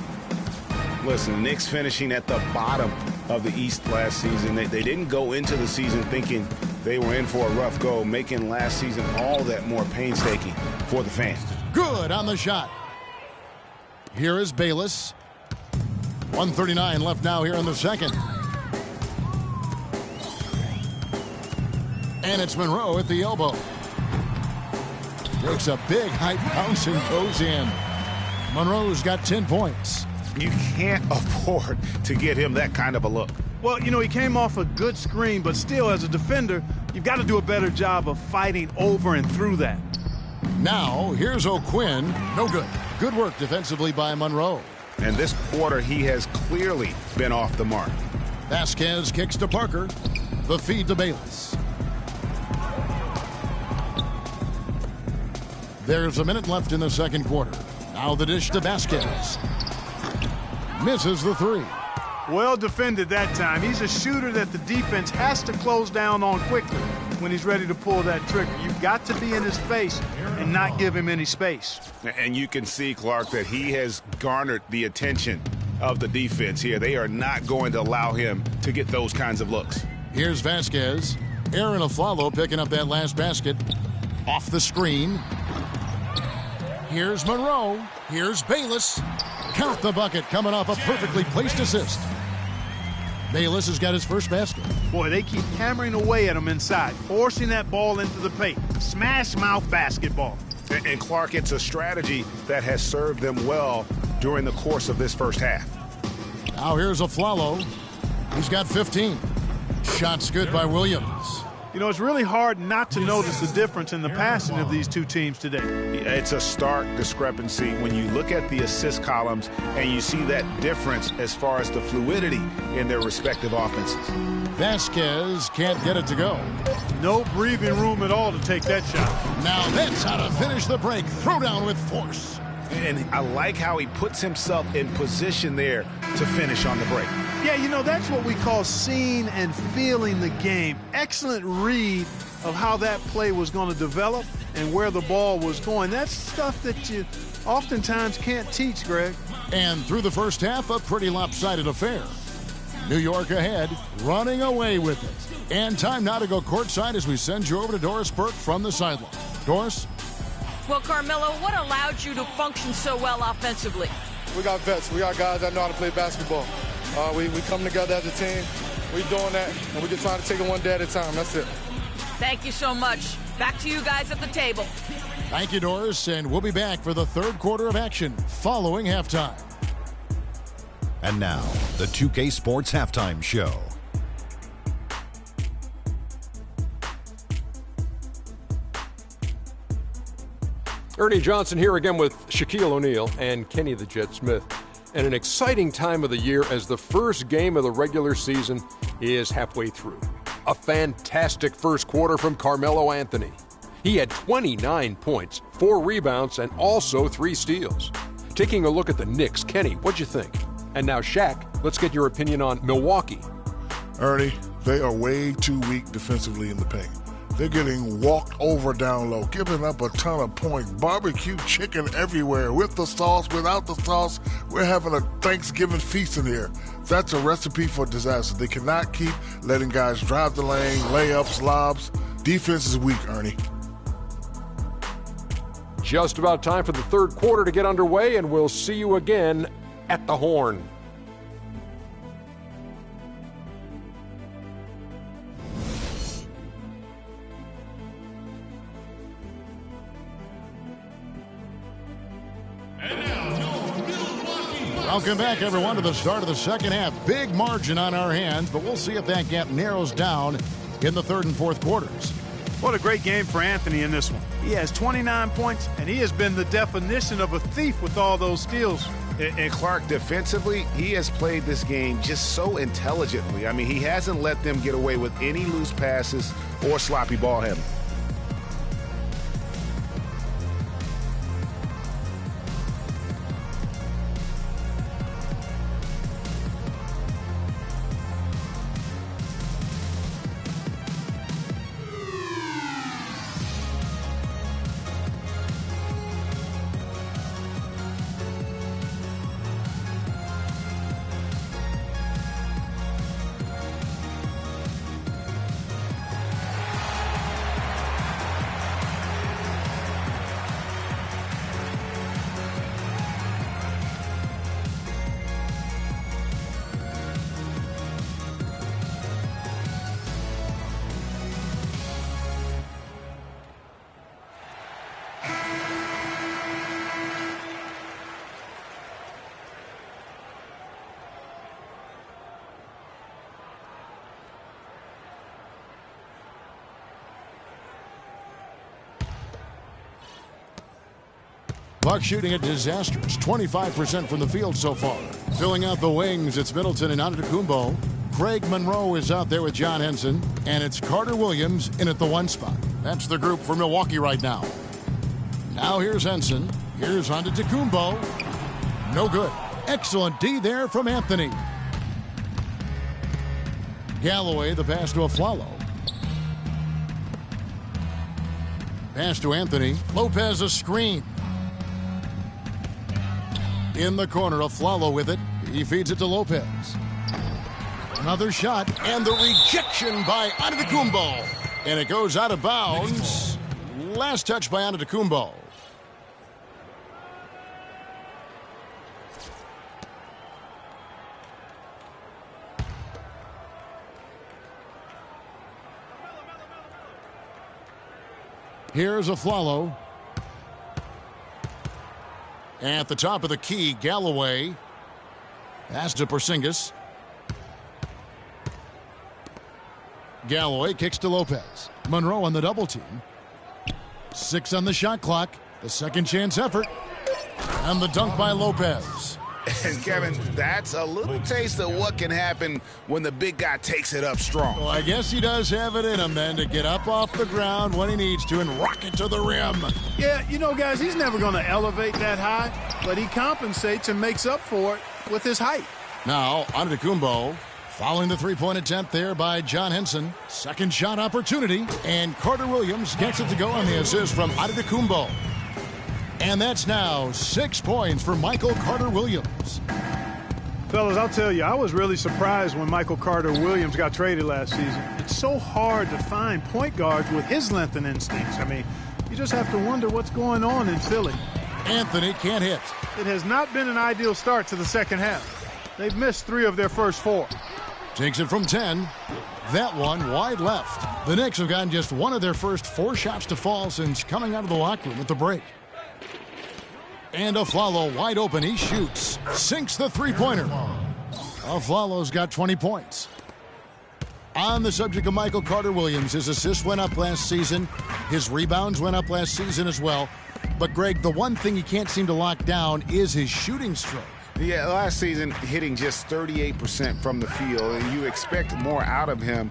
Listen, the Knicks finishing at the bottom of the East last season. They didn't go into the season thinking they were in for a rough go, making last season all that more painstaking for the fans. Good on the shot. Here is Bayless. 1:39 left now here in the second. And it's Monroe at the elbow. Takes a big height bounce and goes in. Monroe's got 10 points. You can't afford to get him that kind of a look. Well, you know, he came off a good screen, but still, as a defender, you've got to do a better job of fighting over and through that. Now, here's O'Quinn. No good. Good work defensively by Monroe. And this quarter, he has clearly been off the mark. Vasquez kicks to Parker. The feed to Bayless. There's a minute left in the second quarter. Now the dish to Vasquez. Misses the 3. Well defended that time. He's a shooter that the defense has to close down on quickly when he's ready to pull that trigger. You've got to be in his face and not give him any space. And you can see, Clark, that he has garnered the attention of the defense here. They are not going to allow him to get those kinds of looks. Here's Vasquez. Aaron Aflalo picking up that last basket. Off the screen. Here's Monroe. Here's Bayless. Count the bucket coming off a perfectly placed assist. Bayless has got his first basket. Boy, they keep hammering away at him inside, forcing that ball into the paint. Smash mouth basketball. And Clark, it's a strategy that has served them well during the course of this first half. Now here's Aflalo. He's got 15. Shots good by Williams. You know, it's really hard not to notice the difference in the passing of these two teams today. It's a stark discrepancy when you look at the assist columns and you see that difference as far as the fluidity in their respective offenses. Vasquez can't get it to go. No breathing room at all to take that shot. Now that's how to finish the break. Throw down with force. And I like how he puts himself in position there to finish on the break. Yeah, you know, that's what we call seeing and feeling the game. Excellent read of how that play was going to develop and where the ball was going. That's stuff that you oftentimes can't teach, Greg. And through the first half, a pretty lopsided affair. New York ahead, running away with it. And time now to go courtside as we send you over to Doris Burke from the sideline. Doris? Well, Carmelo, what allowed you to function so well offensively? We got vets. We got guys that know how to play basketball. We come together as a team. We doing that, and we just trying to take it one day at a time. That's it. Thank you so much. Back to you guys at the table. Thank you, Doris, and we'll be back for the third quarter of action following halftime. And now, the 2K Sports Halftime Show. Ernie Johnson here again with Shaquille O'Neal and Kenny the Jet Smith. And an exciting time of the year as the first game of the regular season is halfway through. A fantastic first quarter from Carmelo Anthony. He had 29 points, 4 rebounds, and also 3 steals. Taking a look at the Knicks, Kenny, what'd you think? And now, Shaq, let's get your opinion on Milwaukee. Ernie, they are way too weak defensively in the paint. They're getting walked over down low, giving up a ton of points. Barbecue chicken everywhere, with the sauce, without the sauce. We're having a Thanksgiving feast in here. That's a recipe for disaster. They cannot keep letting guys drive the lane, layups, lobs. Defense is weak, Ernie. Just about time for the third quarter to get underway, and we'll see you again at the Horn. Welcome back, everyone, to the start of the second half. Big margin on our hands, but we'll see if that gap narrows down in the third and fourth quarters. What a great game for Anthony in this one. He has 29 points, and he has been the definition of a thief with all those steals. And Clark, defensively, he has played this game just so intelligently. I mean, he hasn't let them get away with any loose passes or sloppy ball handling. Buck shooting a disastrous 25% from the field so far. Filling out the wings, it's Middleton and Antetokounmpo. Craig Monroe is out there with John Henson. And it's Carter Williams in at the 1 spot. That's the group for Milwaukee right now. Now here's Henson. Here's Antetokounmpo. No good. Excellent D there from Anthony. Galloway, the pass to Aflalo. Pass to Anthony. Lopez a screen. In the corner, Aflalo with it. He feeds it to Lopez. Another shot, and the rejection by Antetokounmpo. And it goes out of bounds. Last touch by Antetokounmpo. Here's Aflalo. At the top of the key, Galloway. Pass to Porzingis. Galloway kicks to Lopez. Monroe on the double team. 6 on the shot clock. The second chance effort. And the dunk by Lopez. And Kevin, that's a little taste of what can happen when the big guy takes it up strong. Well, I guess he does have it in him then to get up off the ground when he needs to and rock it to the rim. Yeah, you know, guys, he's never going to elevate that high, but he compensates and makes up for it with his height. Now, Antetokounmpo following the three-point attempt there by John Henson. Second shot opportunity, and Carter Williams gets it to go on the assist from Antetokounmpo. And that's now 6 points for Michael Carter Williams. Fellas, I'll tell you, I was really surprised when Michael Carter-Williams got traded last season. It's so hard to find point guards with his length and instincts. I mean, you just have to wonder what's going on in Philly. Anthony can't hit. It has not been an ideal start to the second half. They've missed 3 of their first 4. Takes it from 10. That one wide left. The Knicks have gotten just 1 of their first 4 shots to fall since coming out of the locker room at the break. And Aflalo wide open. He shoots. Sinks the three-pointer. Aflalo's got 20 points. On the subject of Michael Carter-Williams, his assists went up last season. His rebounds went up last season as well. But, Greg, the one thing he can't seem to lock down is his shooting stroke. Yeah, last season hitting just 38% from the field, and you expect more out of him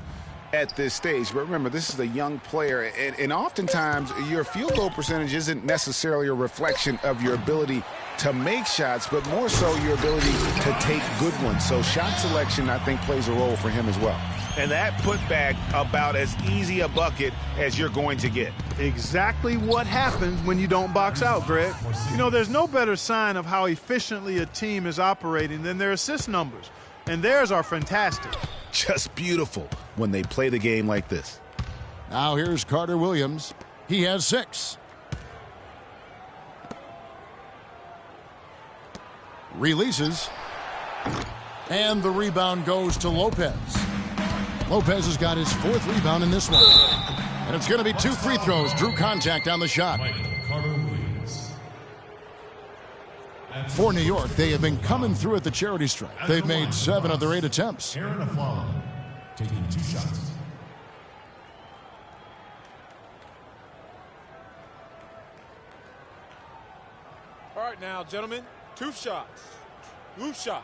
at this stage. But remember, this is a young player, and oftentimes your field goal percentage isn't necessarily a reflection of your ability to make shots, but more so your ability to take good ones. So shot selection, I think, plays a role for him as well. And that putback about as easy a bucket as you're going to get. Exactly what happens when you don't box out, Greg. You know, there's no better sign of how efficiently a team is operating than their assist numbers. And theirs are fantastic. Just beautiful when they play the game like this. Now here's Carter-Williams. He has 6. Releases. And the rebound goes to Lopez. Lopez has got his 4th rebound in this one. And it's going to be 2 free throws. Drew contact on the shot. For New York, they have been coming through at the charity stripe. They've made 7 of their 8 attempts. Aaron Aflalo taking 2 shots. All right now, gentlemen, 2 shots. 2 shots.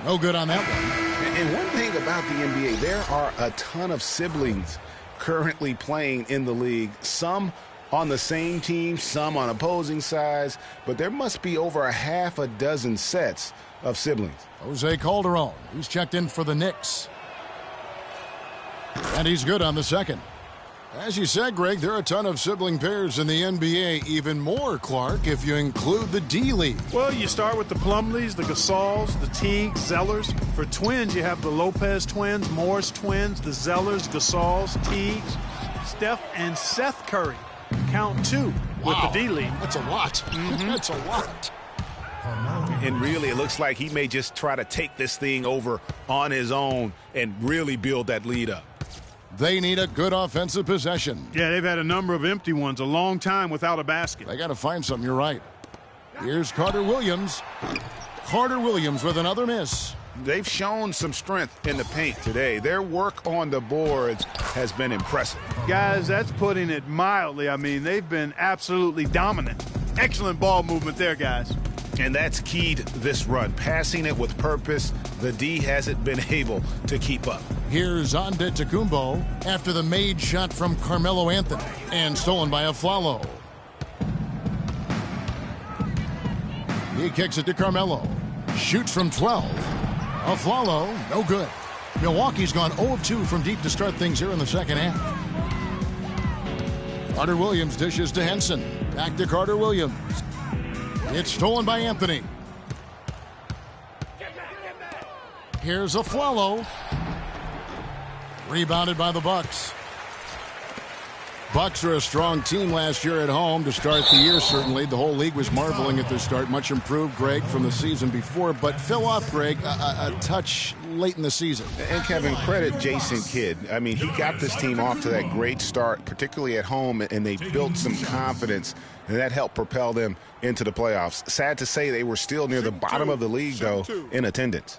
No good on that one. And one thing about the NBA, there are a ton of siblings currently playing in the league. Some on the same team, some on opposing sides, but there must be over a half a dozen sets of siblings. Jose Calderon, he's checked in for the Knicks. And he's good on the second. As you said, Greg, there are a ton of sibling pairs in the NBA. Even more, Clark, if you include the D-League. Well, you start with the Plumlees, the Gasols, the Teagues, Zellers. For twins, you have the Lopez twins, Morris twins, the Zellers, Gasols, Teagues, Steph, and Seth Curry. Count 2 with the D-League. That's a lot. That's a lot. And really, it looks like he may just try to take this thing over on his own and really build that lead up. They need a good offensive possession. Yeah, they've had a number of empty ones, a long time without a basket. They got to find something, you're right. Here's Carter-Williams. Carter-Williams with another miss. They've shown some strength in the paint today. Their work on the boards has been impressive. Guys, that's putting it mildly. I mean, they've been absolutely dominant. Excellent ball movement there, guys. And that's key to this run. Passing it with purpose, the D hasn't been able to keep up. Here's Antetokounmpo after the made shot from Carmelo Anthony and stolen by Aflalo. He kicks it to Carmelo. Shoots from 12. Aflalo, no good. Milwaukee's gone 0 of 2 from deep to start things here in the second half. Carter-Williams dishes to Henson. Back to Carter-Williams. It's stolen by Anthony. Here's Aflalo. Rebounded by the Bucks. Bucks are a strong team last year at home to start the year, certainly. The whole league was marveling at their start. Much improved, Greg, from the season before, but fell off, Greg, a touch late in the season. And, Kevin, credit Jason Kidd. I mean, he got this team off to that great start, particularly at home, and they built some confidence, and that helped propel them into the playoffs. Sad to say they were still near the bottom of the league, though, in attendance.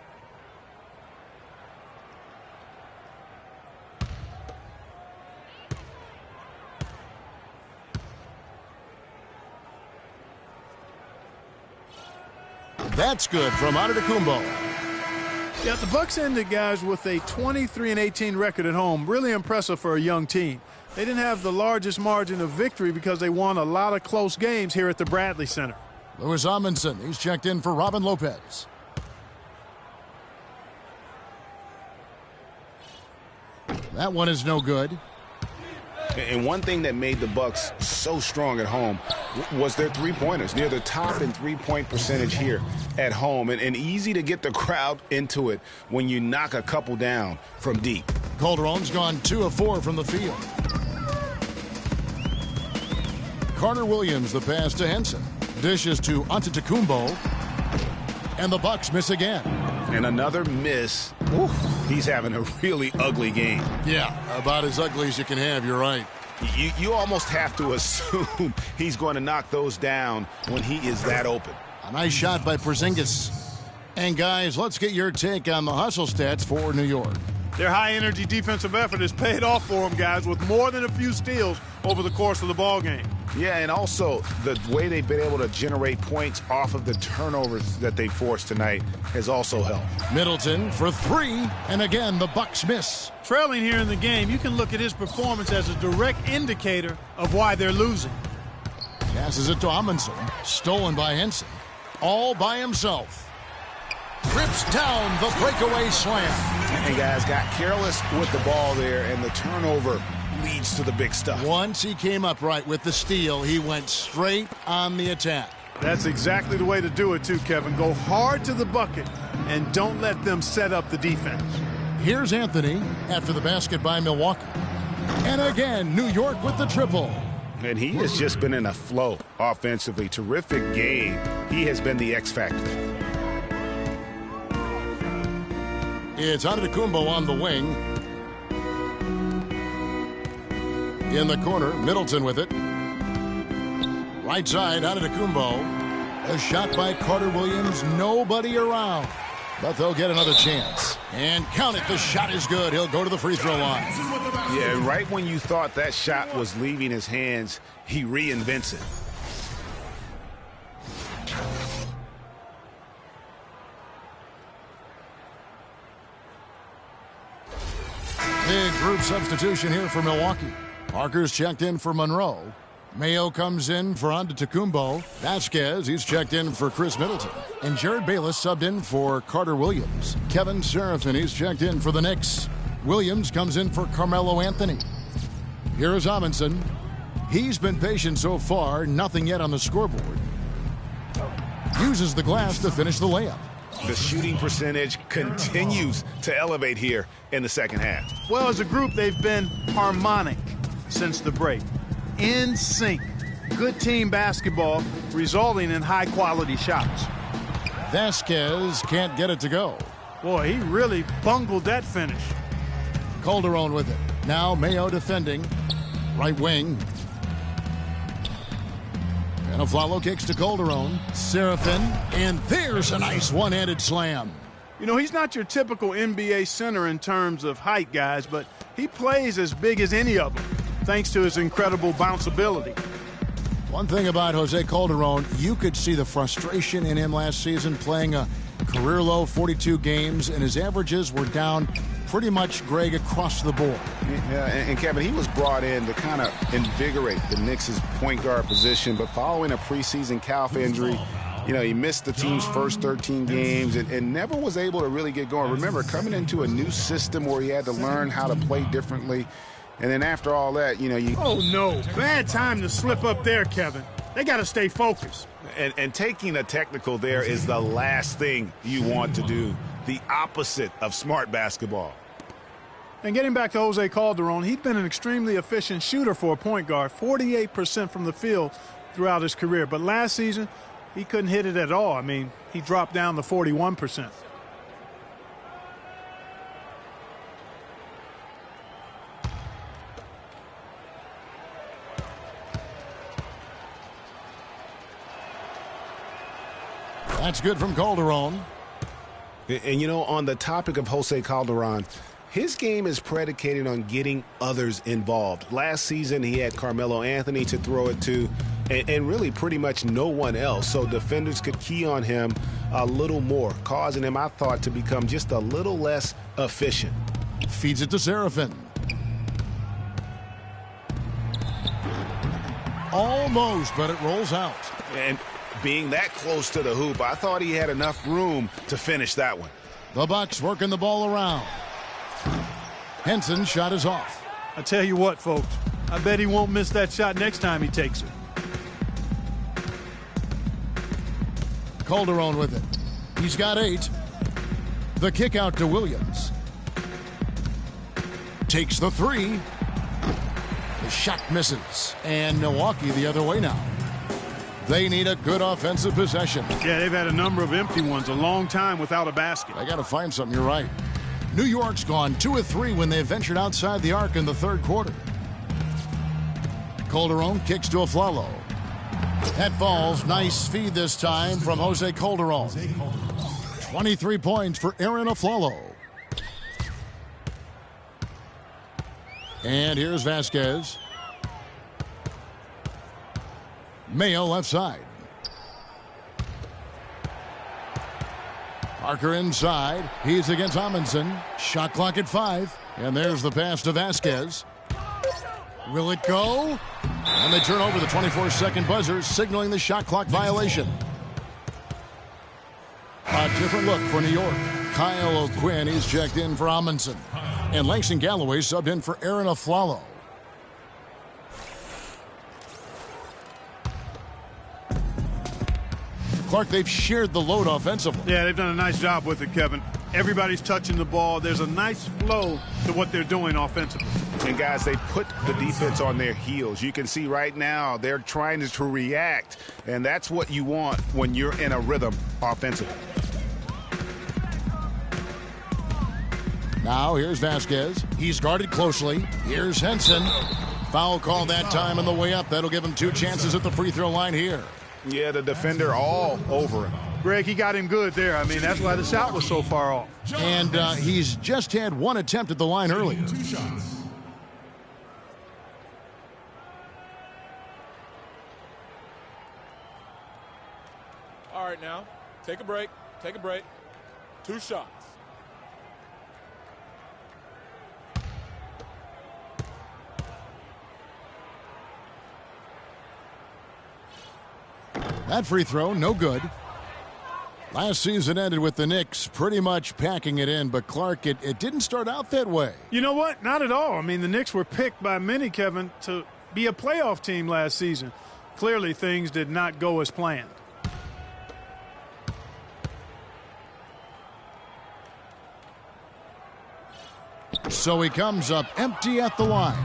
That's good from Antetokounmpo. Yeah, the Bucks ended, guys, with a 23-18 record at home. Really impressive for a young team. They didn't have the largest margin of victory because they won a lot of close games here at the Bradley Center. Louis Amundsen, he's checked in for Robin Lopez. That one is no good. And one thing that made the Bucks so strong at home was their three-pointers. Near the top in three-point percentage here at home. And easy to get the crowd into it when you knock a couple down from deep. Calderon's gone 2 of 4 from the field. Carter Williams, the pass to Henson. Dishes to Antetokounmpo. And the Bucks miss again. And another miss. Oof, he's having a really ugly game. Yeah, about as ugly as you can have, you're right. You almost have to assume he's going to knock those down when he is that open. A nice shot by Porzingis. And guys, let's get your take on the hustle stats for New York. Their high-energy defensive effort has paid off for them, guys, with more than a few steals over the course of the ball game. Yeah, and also the way they've been able to generate points off of the turnovers that they forced tonight has also helped. Middleton for 3, and again the Bucks miss. Trailing here in the game, you can look at his performance as a direct indicator of why they're losing. Passes it to Amundsen, stolen by Henson, all by himself. Rips down the breakaway slam. And guys got careless with the ball there, and the turnover leads to the big stuff. Once he came up right with the steal, he went straight on the attack. That's exactly the way to do it too, Kevin. Go hard to the bucket and don't let them set up the defense. Here's Anthony after the basket by Milwaukee. And again, New York with the triple. And he has just been in a flow offensively. Terrific game. He has been the X factor. It's Antetokounmpo on the wing. In the corner, Middleton with it. Right side, Antetokounmpo. A shot by Carter Williams. Nobody around. But they'll get another chance. And count it, the shot is good. He'll go to the free throw line. Yeah, right when you thought that shot was leaving his hands, he reinvents it. Big group substitution here for Milwaukee. Parker's checked in for Monroe. Mayo comes in for Antetokounmpo. Vasquez, he's checked in for Chris Middleton. And Jared Bayless subbed in for Carter Williams. Kevin Serafin, he's checked in for the Knicks. Williams comes in for Carmelo Anthony. Here is Amundsen. He's been patient so far, nothing yet on the scoreboard. Uses the glass to finish the layup. The shooting percentage continues to elevate here in the second half. Well, as a group, they've been harmonic since the break. In sync. Good team basketball, resulting in high-quality shots. Vasquez can't get it to go. Boy, he really bungled that finish. Calderon with it. Now Mayo defending. Right wing. Aflalo kicks to Calderon. Serafin. And there's a nice one-handed slam. You know, he's not your typical NBA center in terms of height, guys, but he plays as big as any of them, thanks to his incredible bounceability. One thing about Jose Calderon, you could see the frustration in him last season playing a career-low 42 games, and his averages were down pretty much, Greg, across the board. Yeah, and Kevin, he was brought in to kind of invigorate the Knicks' point guard position, but following a preseason calf injury, you know, he missed the team's first 13 games and never was able to really get going. Remember, coming into a new system where he had to learn how to play differently, and then after all that, you know, Oh, no. Bad time to slip up there, Kevin. They got to stay focused. And taking a technical there is the last thing you want to do. The opposite of smart basketball. And getting back to Jose Calderon, he's been an extremely efficient shooter for a point guard, 48% from the field throughout his career. But last season, he couldn't hit it at all. I mean, he dropped down to 41%. That's good from Calderon. And, you know, on the topic of Jose Calderon, his game is predicated on getting others involved. Last season, he had Carmelo Anthony to throw it to, and really pretty much no one else. So defenders could key on him a little more, causing him, I thought, to become just a little less efficient. Feeds it to Serafin. Almost, but it rolls out. And being that close to the hoop, I thought he had enough room to finish that one. The Bucks working the ball around. Henson's shot is off. I tell you what, folks, I bet he won't miss that shot next time he takes it. Calderon with it. He's got 8. The kick out to Williams. Takes the 3. The shot misses. And Milwaukee the other way now. They need a good offensive possession. Yeah, they've had a number of empty ones, a long time without a basket. They got to find something, you're right. New York's gone 2 of 3 when they ventured outside the arc in the third quarter. Calderon kicks to Aflalo. That falls. Nice feed this time from Jose Calderon. 23 points for Aaron Aflalo. And here's Vasquez. Mayo left side. Parker inside. He's against Amundsen. Shot clock at 5. And there's the pass to Vasquez. Will it go? And they turn over the 24-second buzzer, signaling the shot clock violation. A different look for New York. Kyle O'Quinn is checked in for Amundsen. And Langston Galloway subbed in for Aaron Aflalo. Clark, they've shared the load offensively. Yeah, they've done a nice job with it, Kevin. Everybody's touching the ball. There's a nice flow to what they're doing offensively. And, guys, they put the defense on their heels. You can see right now they're trying to react, and that's what you want when you're in a rhythm offensively. Now here's Vasquez. He's guarded closely. Here's Henson. Foul call that time on the way up. That'll give him 2 chances at the free throw line here. Yeah, the defender all over him. Greg, he got him good there. I mean, that's why the shot was so far off. And he's just had 1 attempt at the line earlier. 2 shots. All right, now, take a break. Take a break. 2 shots. That free throw, no good. Last season ended with the Knicks pretty much packing it in, but Clark, it didn't start out that way. You know what? Not at all. I mean, the Knicks were picked by many, Kevin, to be a playoff team last season. Clearly, things did not go as planned. So he comes up empty at the line.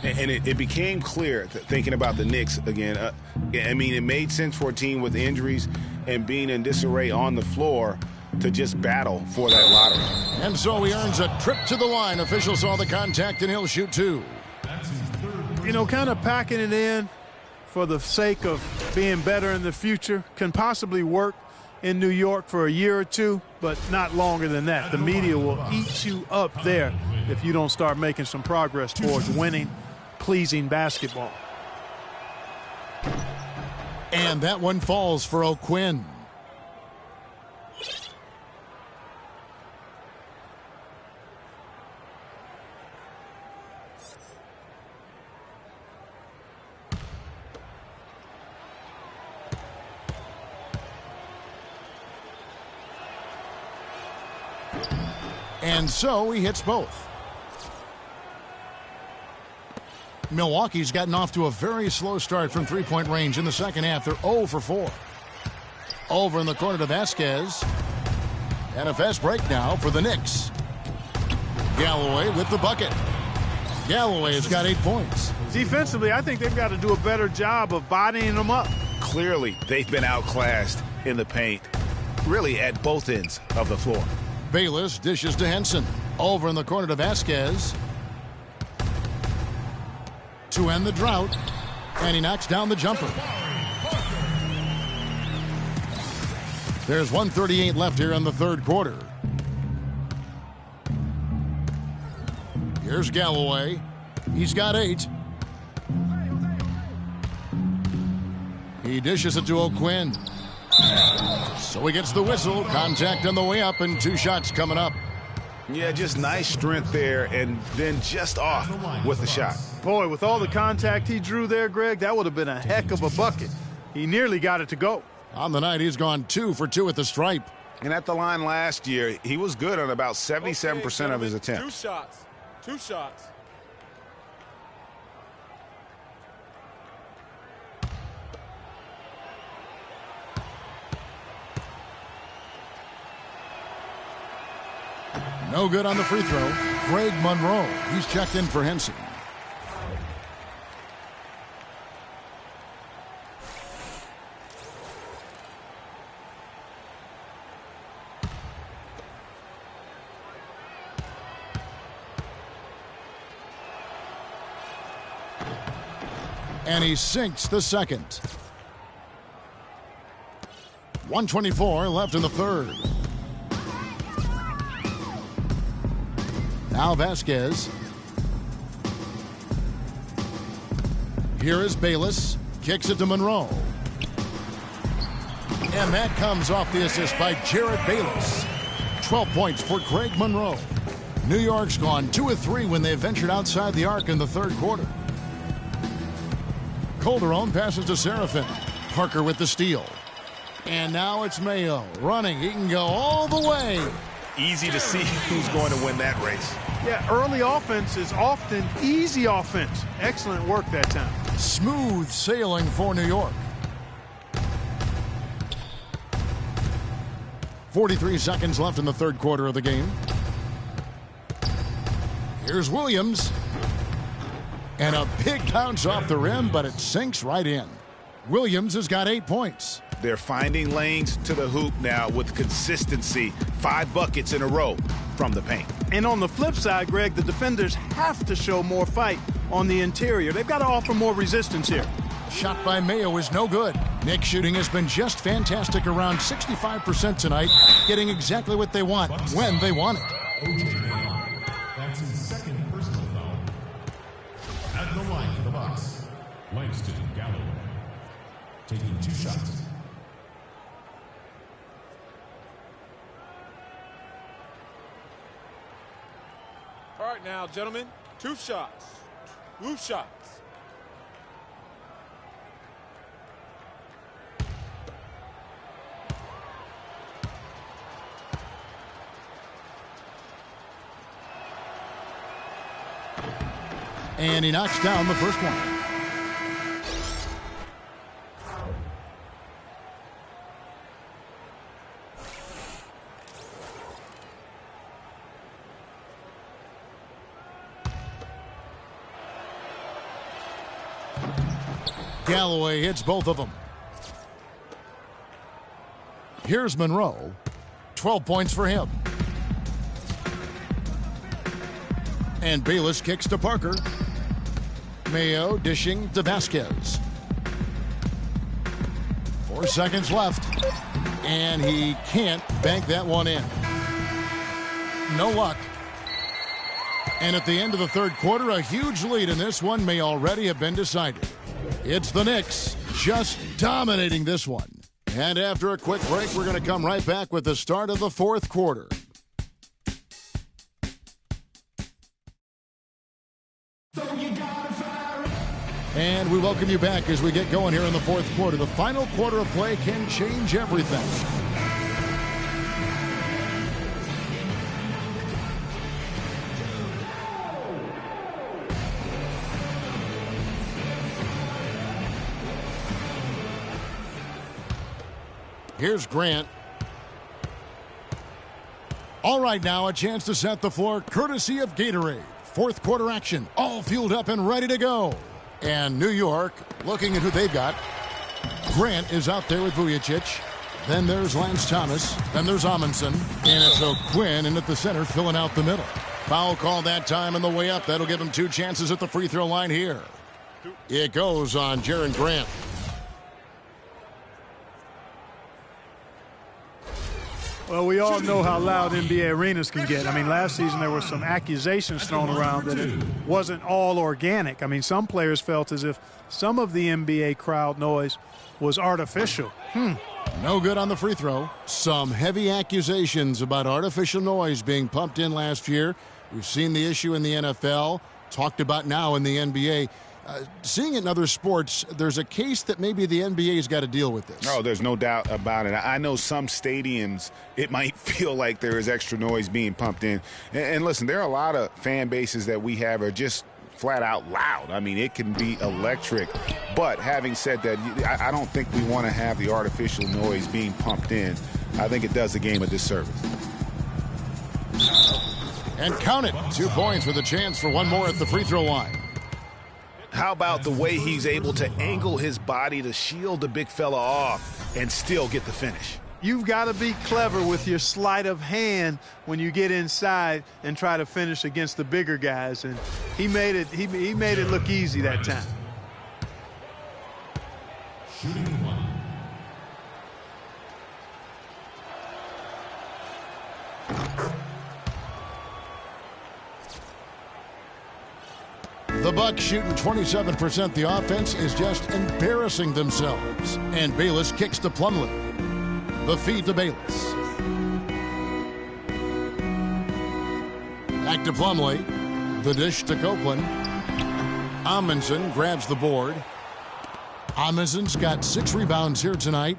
And it became clear, thinking about the Knicks again, I mean, it made sense for a team with injuries and being in disarray on the floor to just battle for that lottery. And so he earns a trip to the line. Officials saw the contact, and he'll shoot 2. You know, kind of packing it in for the sake of being better in the future can possibly work in New York for a year or 2, but not longer than that. The media will eat you up there if you don't start making some progress towards winning, pleasing basketball. And that one falls for O'Quinn. And so he hits both. Milwaukee's gotten off to a very slow start from three-point range in the second half. They're 0 for 4. Over in the corner to Vasquez. And a fast break now for the Knicks. Galloway with the bucket. Galloway has got 8 points. Defensively, I think they've got to do a better job of bodying them up. Clearly, they've been outclassed in the paint, really at both ends of the floor. Bayless dishes to Henson. Over in the corner to Vasquez. To end the drought. And he knocks down the jumper. There's 1:38 left here in the third quarter. Here's Galloway. He's got 8. He dishes it to O'Quinn. So he gets the whistle. Contact on the way up and 2 shots coming up. Yeah, just nice strength there and then just off with the shot. Boy, with all the contact he drew there, Greg, that would have been a heck of a bucket. He nearly got it to go. On the night, he's gone 2 for 2 at the stripe. And at the line last year, he was good on about 77% of his attempts. 2 shots. 2 shots. No good on the free throw. Greg Monroe. He's checked in for Henson. And he sinks the second. 1:24 left in the third. Now Vasquez. Here is Bayless. Kicks it to Monroe. And that comes off the assist by Jared Bayless. 12 points for Greg Monroe. New York's gone 2 of 3 when they ventured outside the arc in the third quarter. Calderon passes to Serafin. Parker with the steal. And now it's Mayo running. He can go all the way. Easy to see who's going to win that race. Yeah, early offense is often easy offense. Excellent work that time. Smooth sailing for New York. 43 seconds left in the third quarter of the game. Here's Williams. And a big bounce off the rim, but it sinks right in. Williams has got 8 points. They're finding lanes to the hoop now with consistency. 5 buckets in a row from the paint. And on the flip side, Greg, the defenders have to show more fight on the interior. They've got to offer more resistance here. Shot by Mayo is no good. Knicks shooting has been just fantastic, around 65% tonight, getting exactly what they want when they want it. That's his second personal foul. At the line for the Bucks, Langston Galloway taking 2 shots. All right now, gentlemen, 2 shots. 2 shots. And he knocks down the first one. Galloway hits both of them. Here's Monroe. 12 points for him. And Bayless kicks to Parker. Mayo dishing to Vasquez. 4 seconds left. And he can't bank that one in. No luck. And at the end of the third quarter, a huge lead in this one may already have been decided. It's the Knicks just dominating this one. And after a quick break, we're going to come right back with the start of the fourth quarter. And we welcome you back as we get going here in the fourth quarter. The final quarter of play can change everything. Here's Grant. All right, now a chance to set the floor courtesy of Gatorade. Fourth quarter action, all fueled up and ready to go. And New York looking at who they've got. Grant is out there with Vujicic. Then there's Lance Thomas. Then there's Amundsen. And it's O'Quinn in at the center filling out the middle. Foul call that time on the way up. That'll give him 2 chances at the free throw line here. It goes on Jaren Grant. Well, we all know how loud NBA arenas can get. I mean, last season there were some accusations thrown around that it wasn't all organic. I mean, some players felt as if some of the NBA crowd noise was artificial. No good on the free throw. Some heavy accusations about artificial noise being pumped in last year. We've seen the issue in the NFL, talked about now in the NBA. Seeing it in other sports, there's a case that maybe the NBA's got to deal with this. Oh, there's no doubt about it. I know some stadiums, it might feel like there is extra noise being pumped in. And listen, there are a lot of fan bases that we have are just flat out loud. I mean, it can be electric. But having said that, I don't think we want to have the artificial noise being pumped in. I think it does the game a disservice. And count it. 2 points with a chance for one more at the free throw line. How about the way he's able to angle his body to shield the big fella off and still get the finish? You've got to be clever with your sleight of hand when you get inside and try to finish against the bigger guys. And he made it. He made it look easy that time. Shooting one. The Bucks shooting 27%. The offense is just embarrassing themselves. And Bayless kicks to Plumlee. The feed to Bayless. Back to Plumlee. The dish to Copeland. Amundsen grabs the board. Amundsen's got 6 rebounds here tonight.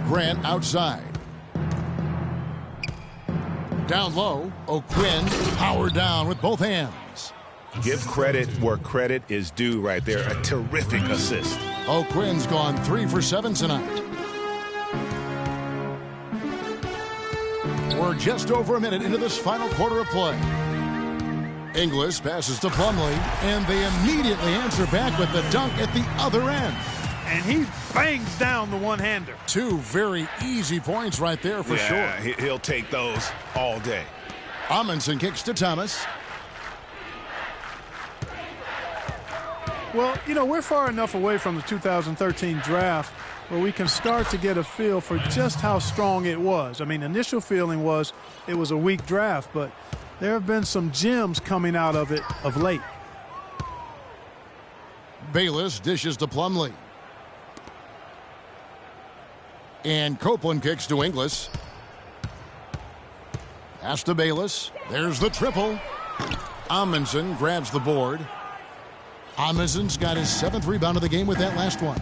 Grant outside. Down low, O'Quinn powered down with both hands. Give credit where credit is due right there. A terrific assist. O'Quinn's gone 3 for 7 tonight. We're just over a minute into this final quarter of play. Inglis passes to Plumlee, and they immediately answer back with the dunk at the other end. And he bangs down the one-hander. 2 very easy points right there for sure. Yeah, he'll take those all day. Amundsen kicks to Thomas. Well, you know, we're far enough away from the 2013 draft where we can start to get a feel for just how strong it was. I mean, initial feeling was it was a weak draft, but there have been some gems coming out of it of late. Bayless dishes to Plumlee. And Copeland kicks to Inglis. Pass to Bayless. There's the triple. Amundsen grabs the board. Amundsen's got his 7th rebound of the game with that last one.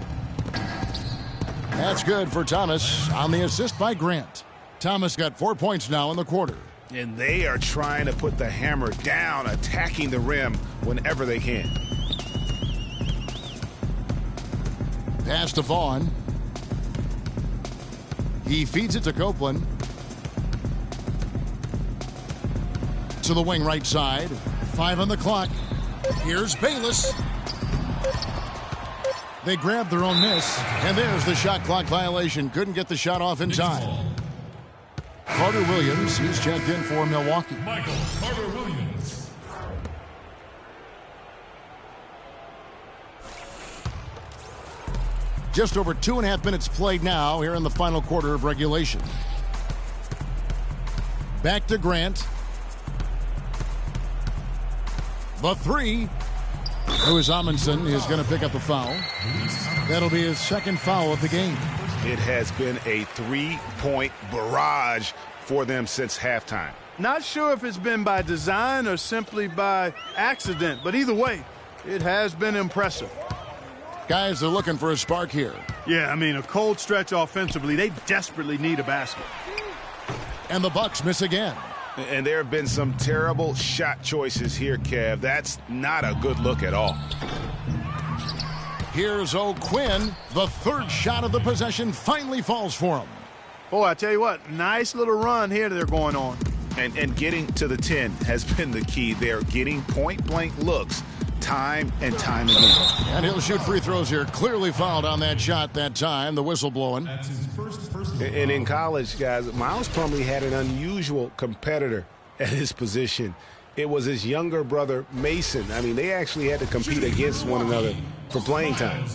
That's good for Thomas on the assist by Grant. Thomas got 4 points now in the quarter. And they are trying to put the hammer down, attacking the rim whenever they can. Pass to Vaughn. He feeds it to Copeland. To the wing right side. 5 on the clock. Here's Bayless. They grabbed their own miss. And there's the shot clock violation. Couldn't get the shot off in time. Carter Williams, he's checked in for Milwaukee. Michael Carter Williams. Just over 2.5 minutes played now here in the final quarter of regulation. Back to Grant. The 3. Lewis Amundsen is going to pick up a foul. That'll be his 2nd foul of the game. It has been a 3-point barrage for them since halftime. Not sure if it's been by design or simply by accident, but either way, it has been impressive. Guys are looking for a spark here. Yeah, I mean, a cold stretch offensively. They desperately need a basket. And the Bucks miss again. And there have been some terrible shot choices here, Kev. That's not a good look at all. Here's O'Quinn. The 3rd shot of the possession finally falls for him. Boy, I tell you what, nice little run here they're going on. And getting to the 10 has been the key. They're getting point-blank looks time and time again. And he'll shoot free throws here. Clearly fouled on that shot that time. The whistle blowing. That's his first personal. And in college, guys, Miles Plumlee had an unusual competitor at his position. It was his younger brother, Mason. I mean, they actually had to compete against one another for playing time.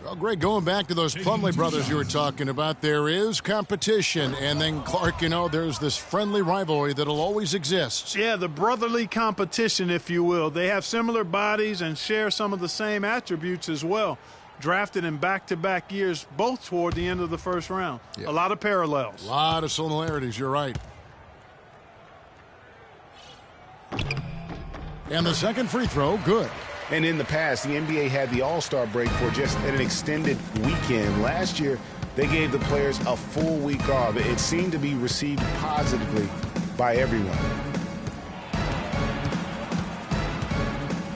Well, Greg, going back to those Plumlee brothers you were talking about, there is competition. And then, Clark, you know, there's this friendly rivalry that'll always exist. Yeah, the brotherly competition, if you will. They have similar bodies and share some of the same attributes as well. Drafted in back-to-back years, both toward the end of the first round. Yeah. A lot of parallels. A lot of similarities, you're right. And the second free throw, good. And in the past, the NBA had the All-Star break for just an extended weekend. Last year, they gave the players a full week off. It seemed to be received positively by everyone.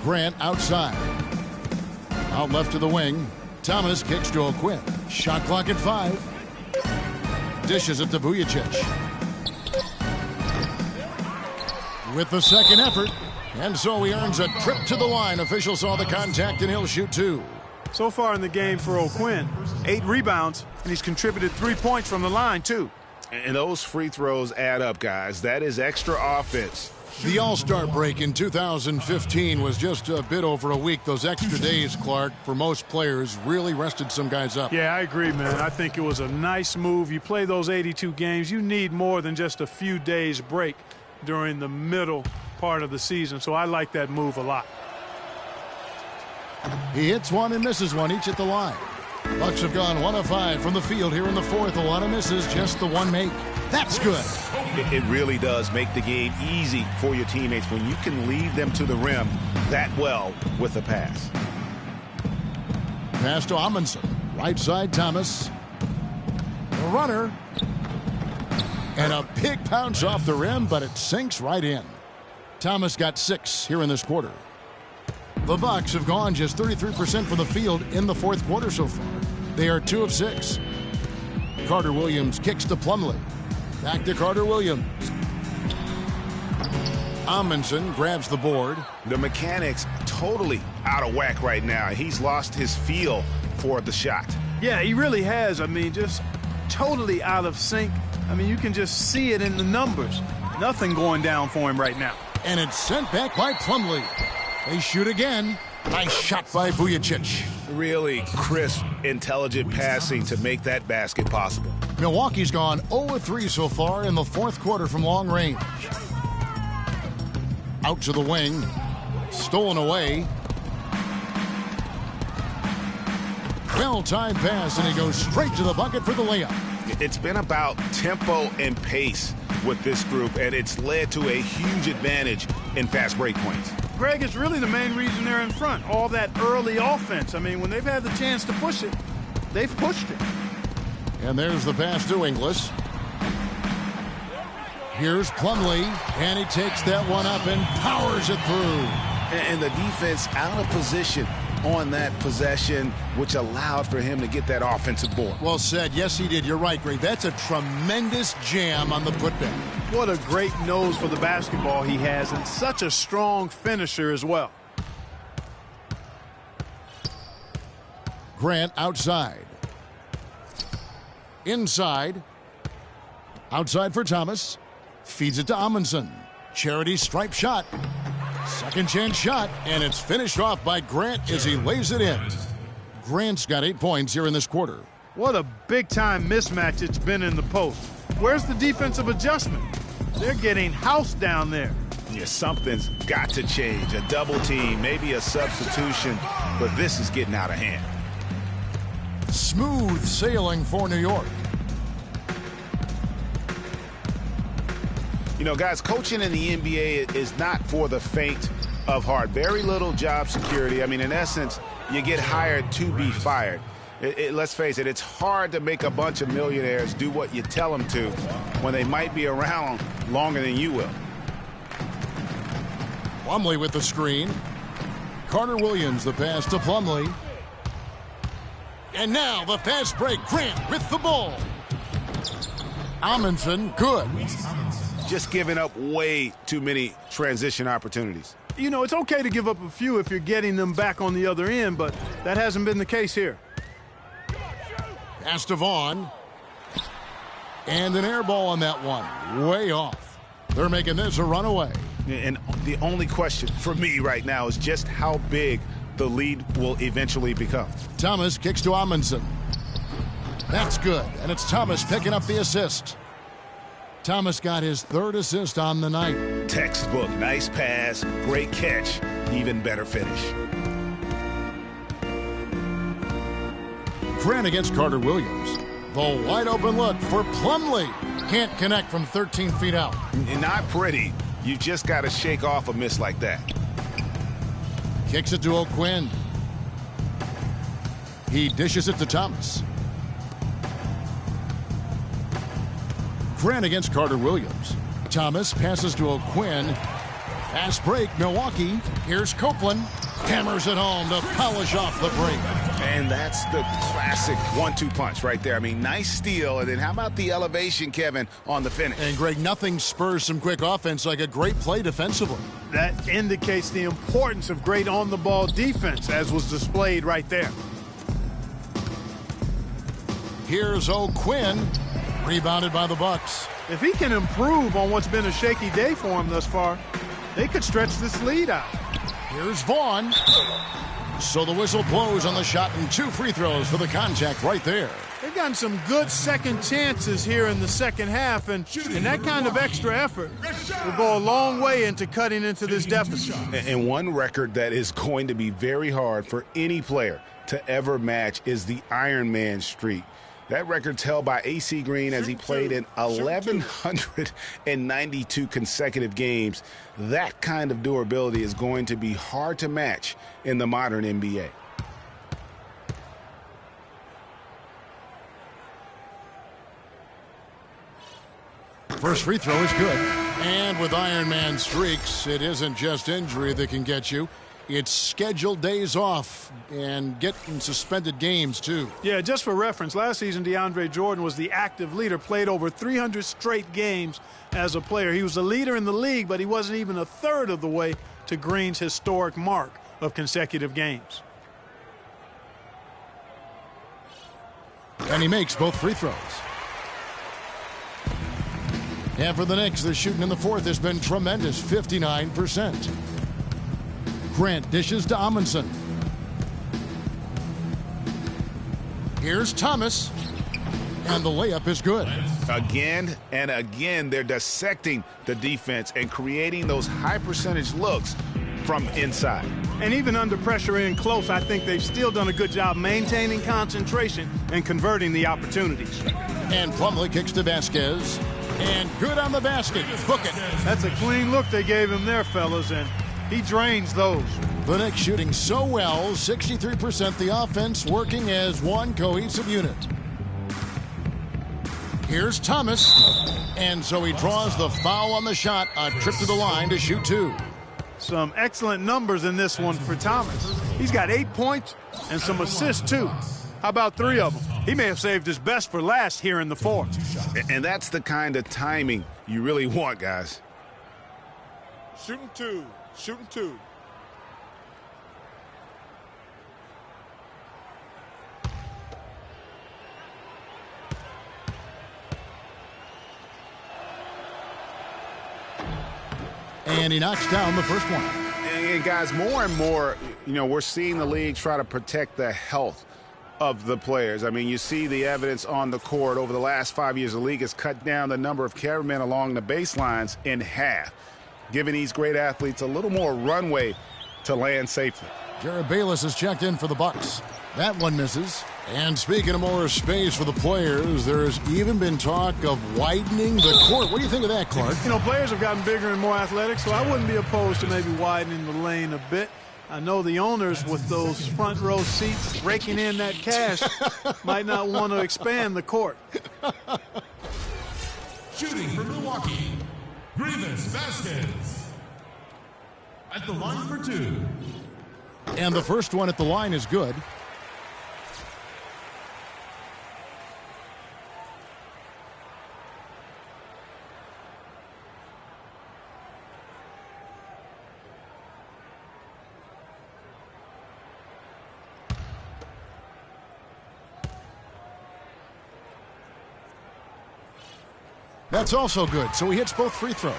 Grant outside. Out left to the wing. Thomas kicks to O'Quinn. Shot clock at 5. Dishes it to Vujacic. With the second effort. And so he earns a trip to the line. Officials saw the contact, and he'll shoot 2. So far in the game for O'Quinn, 8 rebounds, and he's contributed 3 points from the line, too. And those free throws add up, guys. That is extra offense. The All-Star break in 2015 was just a bit over a week. Those extra days, Clark, for most players, really rested some guys up. Yeah, I agree, man. I think it was a nice move. You play those 82 games, you need more than just a few days break during the middle part of the season, so I like that move a lot. He hits one and misses one, each at the line. Bucks have gone 1 of 5 from the field here in the fourth. A lot of misses, just the one make. That's good. It really does make the game easy for your teammates when you can lead them to the rim that well with a pass. Pass to Amundsen. Right side, Thomas. The runner. And a big bounce off the rim, but it sinks right in. Thomas got 6 here in this quarter. The Bucks have gone just 33% from the field in the fourth quarter so far. They are 2 of 6. Carter Williams kicks to Plumlee. Back to Carter Williams. Amundsen grabs the board. The mechanics totally out of whack right now. He's lost his feel for the shot. Yeah, he really has. I mean, just totally out of sync. I mean, you can just see it in the numbers. Nothing going down for him right now. And it's sent back by Plumlee. They shoot again. Nice shot by Vujacic. Really crisp, intelligent passing to make that basket possible. Milwaukee's gone 0 of 3 so far in the fourth quarter from long range. Out to the wing. Stolen away. Well-timed pass, and he goes straight to the bucket for the layup. It's been about tempo and pace with this group, and it's led to a huge advantage in fast break points. Greg, it's really the main reason they're in front. All that early offense. I mean, when they've had the chance to push it, they've pushed it. And there's the pass to Inglis. Here's Plumlee, and he takes that one up and powers it through. And the defense out of position on that possession, which allowed for him to get that offensive board. Well said. Yes, he did. You're right, Greg. That's a tremendous jam on the putback. What a great nose for the basketball he has, and such a strong finisher as well. Grant outside. Inside. Outside for Thomas. Feeds it to Amundsen. Charity stripe shot. Second chance shot, and it's finished off by Grant as he lays it in. Grant's got 8 points here in this quarter. What a big-time mismatch it's been in the post. Where's the defensive adjustment? They're getting housed down there. Yeah, something's got to change. A double team, maybe a substitution, but this is getting out of hand. Smooth sailing for New York. You know, guys, coaching in the NBA is not for the faint of heart. Very little job security. I mean, in essence, you get hired to be fired. Let's face it, it's hard to make a bunch of millionaires do what you tell them to when they might be around longer than you will. Plumlee with the screen. Carter Williams, the pass to Plumlee. And now the fast break. Grant with the ball. Amundsen, good. Just giving up way too many transition opportunities. You know, it's okay to give up a few if you're getting them back on the other end, but that hasn't been the case here. Pass to Vaughn. And an air ball on that one. Way off. They're making this a runaway. And the only question for me right now is just how big the lead will eventually become. Thomas kicks to Amundsen. That's good, and it's Thomas picking up the assist. Thomas got his 3rd assist on the night. Textbook, nice pass, great catch, even better finish. Grant against Carter Williams. The wide open look for Plumlee. Can't connect from 13 feet out. Not pretty. You just got to shake off a miss like that. Kicks it to O'Quinn. He dishes it to Thomas. Grant against Carter Williams. Thomas passes to O'Quinn. Fast break, Milwaukee. Here's Copeland. Hammers it home to polish off the break. And that's the classic 1-2 punch right there. I mean, nice steal. And then how about the elevation, Kevin, on the finish? And, Greg, nothing spurs some quick offense like a great play defensively. That indicates the importance of great on-the-ball defense, as was displayed right there. Here's O'Quinn. Rebounded by the Bucks. If he can improve on what's been a shaky day for him thus far, they could stretch this lead out. Here's Vaughn. So the whistle blows on the shot and 2 free throws for the contact right there. They've gotten some good second chances here in the second half, and that kind of extra effort will go a long way into cutting into this deficit. And one record that is going to be very hard for any player to ever match is the Iron Man streak. That record's held by AC Green as he played in 1,192 consecutive games. That kind of durability is going to be hard to match in the modern NBA. First free throw is good. And with Iron Man streaks, it isn't just injury that can get you. It's scheduled days off and getting suspended games, too. Yeah, just for reference, last season DeAndre Jordan was the active leader, played over 300 straight games as a player. He was the leader in the league, but he wasn't even a third of the way to Green's historic mark of consecutive games. And he makes both free throws. And for the Knicks, their shooting in the fourth has been tremendous, 59%. Grant dishes to Amundsen. Here's Thomas. And the layup is good. Again and again, they're dissecting the defense and creating those high percentage looks from inside. And even under pressure in close, I think they've still done a good job maintaining concentration and converting the opportunities. And Plumlee kicks to Vasquez. And good on the basket. Book it. That's a clean look they gave him there, fellas, and he drains those. The Knicks shooting so well, 63%, the offense working as one cohesive unit. Here's Thomas. And so he draws the foul on the shot, a trip to the line to shoot 2. Some excellent numbers in this one for Thomas. He's got 8 points and some assists, too. How about 3 of them? He may have saved his best for last here in the fourth. And that's the kind of timing you really want, guys. Shooting 2. Shooting 2. And he knocks down the first one. And guys, more and more, we're seeing the league try to protect the health of the players. I mean, you see the evidence on the court. Over the last 5 years, the league has cut down the number of cameramen along the baselines in half, giving these great athletes a little more runway to land safely. Jared Bayless has checked in for the Bucks. That one misses. And speaking of more space for the players, there's even been talk of widening the court. What do you think of that, Clark? Players have gotten bigger and more athletic, so I wouldn't be opposed to maybe widening the lane a bit. I know the owners with those front row seats raking in that cash might not want to expand the court. Shooting for Milwaukee, Grievous Vasquez. At the line for 2. And the first one at the line is good. That's also good, so he hits both free throws.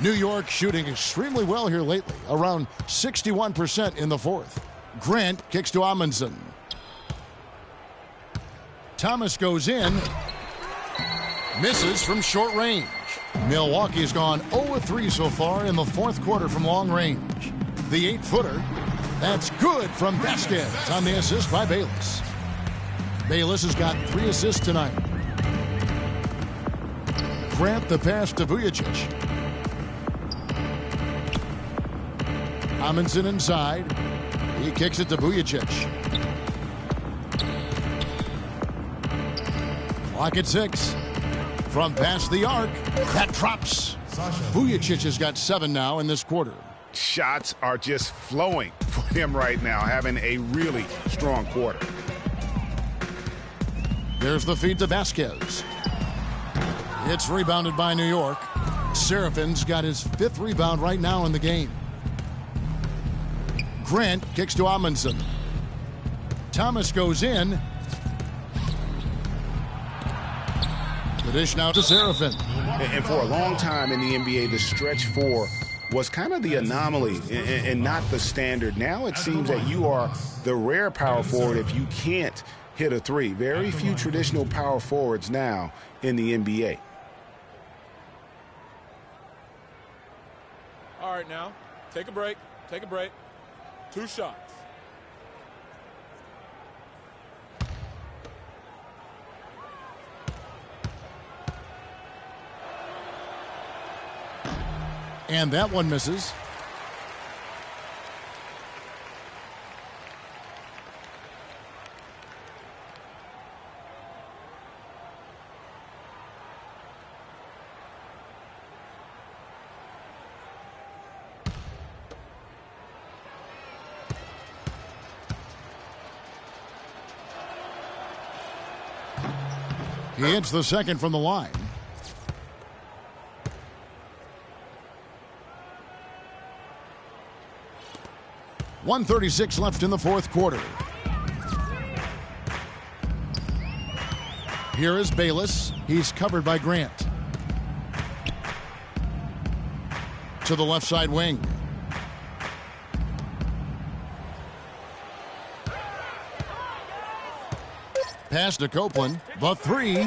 New York shooting extremely well here lately, around 61% in the fourth. Grant kicks to Amundsen. Thomas goes in. Misses from short range. Milwaukee's gone 0-3 so far in the fourth quarter from long range. The 8-footer. That's good from Vasquez on the assist by Bayless. Bayless has got 3 assists tonight. Grant the pass to Vujicic. Amundsen inside. He kicks it to Vujacic. Clock at 6. From past the arc, that drops. Vujacic has got 7 now in this quarter. Shots are just flowing for him right now, having a really strong quarter. There's the feed to Vasquez. It's rebounded by New York. Serafin's got his 5th rebound right now in the game. Grant kicks to Amundsen. Thomas goes in. The dish now to Serafin. And for a long time in the NBA, the stretch 4 was kind of the anomaly and not the standard. Now it seems that you are the rare power forward if you can't hit a 3. Very few traditional power forwards now in the NBA. All right, now, take a break. Take a break. 2 shots. And that one misses. He hits the second from the line. .136 left in the 4th quarter. Here is Bayless. He's covered by Grant. To the left side wing. Pass to Copeland. The 3.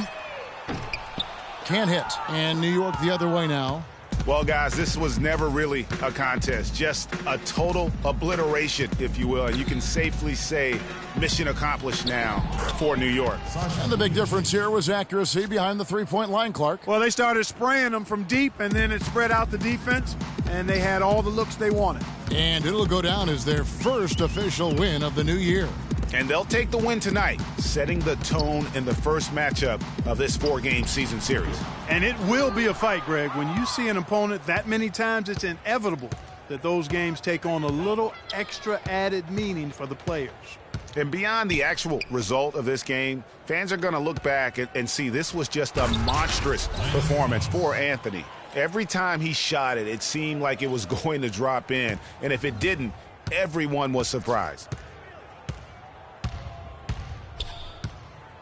Can't hit. And New York the other way now. Well, guys, this was never really a contest, just a total obliteration, if you will. And you can safely say mission accomplished now for New York. And the big difference here was accuracy behind the three-point line, Clark. Well, they started spraying them from deep, and then it spread out the defense, and they had all the looks they wanted. And it'll go down as their first official win of the new year. And they'll take the win tonight, setting the tone in the first matchup of this 4-game season series. And it will be a fight, Greg. When you see an opponent that many times, it's inevitable that those games take on a little extra added meaning for the players. And beyond the actual result of this game, fans are going to look back and see this was just a monstrous performance for Anthony. Every time he shot it, it seemed like it was going to drop in. And if it didn't, everyone was surprised.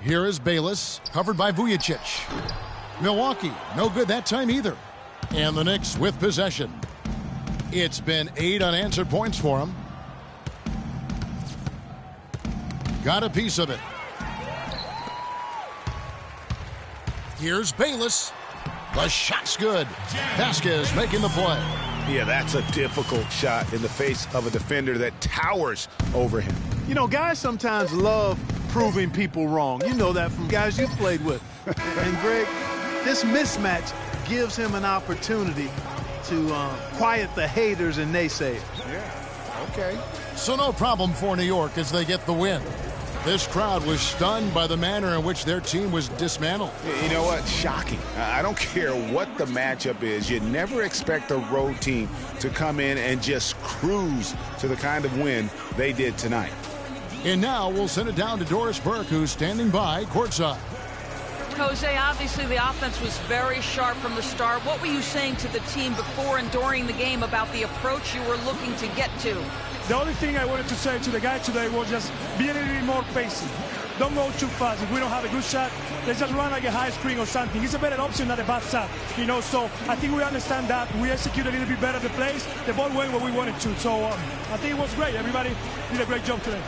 Here is Bayless, covered by Vujacic. Milwaukee, no good that time either. And the Knicks with possession. It's been 8 unanswered points for them. Got a piece of it. Here's Bayless. The shot's good. Vasquez making the play. Yeah, that's a difficult shot in the face of a defender that towers over him. You know, guys sometimes love proving people wrong. You know that from guys you've played with. And, Greg, this mismatch gives him an opportunity to quiet the haters and naysayers. Yeah, okay. So no problem for New York as they get the win. This crowd was stunned by the manner in which their team was dismantled. You know what? Shocking. I don't care what the matchup is. You never expect a road team to come in and just cruise to the kind of win they did tonight. And now we'll send it down to Doris Burke, who's standing by courtside. Jose, obviously the offense was very sharp from the start. What were you saying to the team before and during the game about the approach you were looking to get to? The only thing I wanted to say to the guy today was just be a little bit more patient. Don't go too fast. If we don't have a good shot, let's just run like a high screen or something. It's a better option than a bad shot, you know. So I think we understand that. We execute a little bit better the plays. The ball went where we wanted to. So I think it was great. Everybody did a great job today.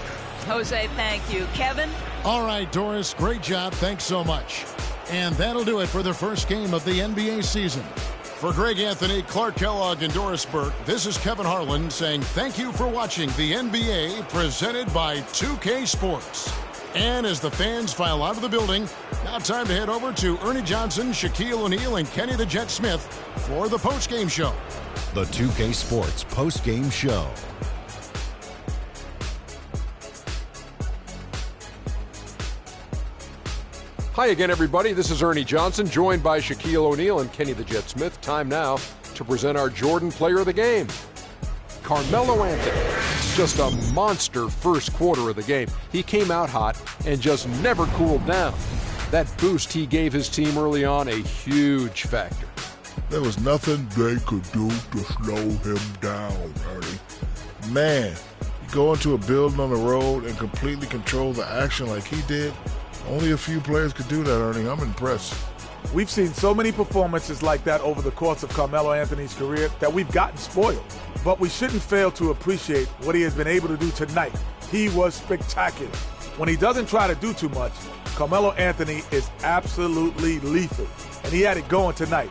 Jose, thank you. Kevin? All right, Doris, great job. Thanks so much. And that'll do it for the first game of the NBA season. For Greg Anthony, Clark Kellogg, and Doris Burke, this is Kevin Harlan saying thank you for watching the NBA presented by 2K Sports. And as the fans file out of the building, now time to head over to Ernie Johnson, Shaquille O'Neal, and Kenny the Jet Smith for the postgame show. the 2K Sports post-game show. Hi again, everybody. This is Ernie Johnson, joined by Shaquille O'Neal and Kenny the Jet Smith. Time now to present our Jordan Player of the Game. Carmelo Anthony, just a monster first quarter of the game. He came out hot and just never cooled down. That boost he gave his team early on, a huge factor. There was nothing they could do to slow him down, Ernie. Man, you go into a building on the road and completely control the action like he did. Only a few players could do that, Ernie. I'm impressed. We've seen so many performances like that over the course of Carmelo Anthony's career that we've gotten spoiled. But we shouldn't fail to appreciate what he has been able to do tonight. He was spectacular. When he doesn't try to do too much, Carmelo Anthony is absolutely lethal. And he had it going tonight.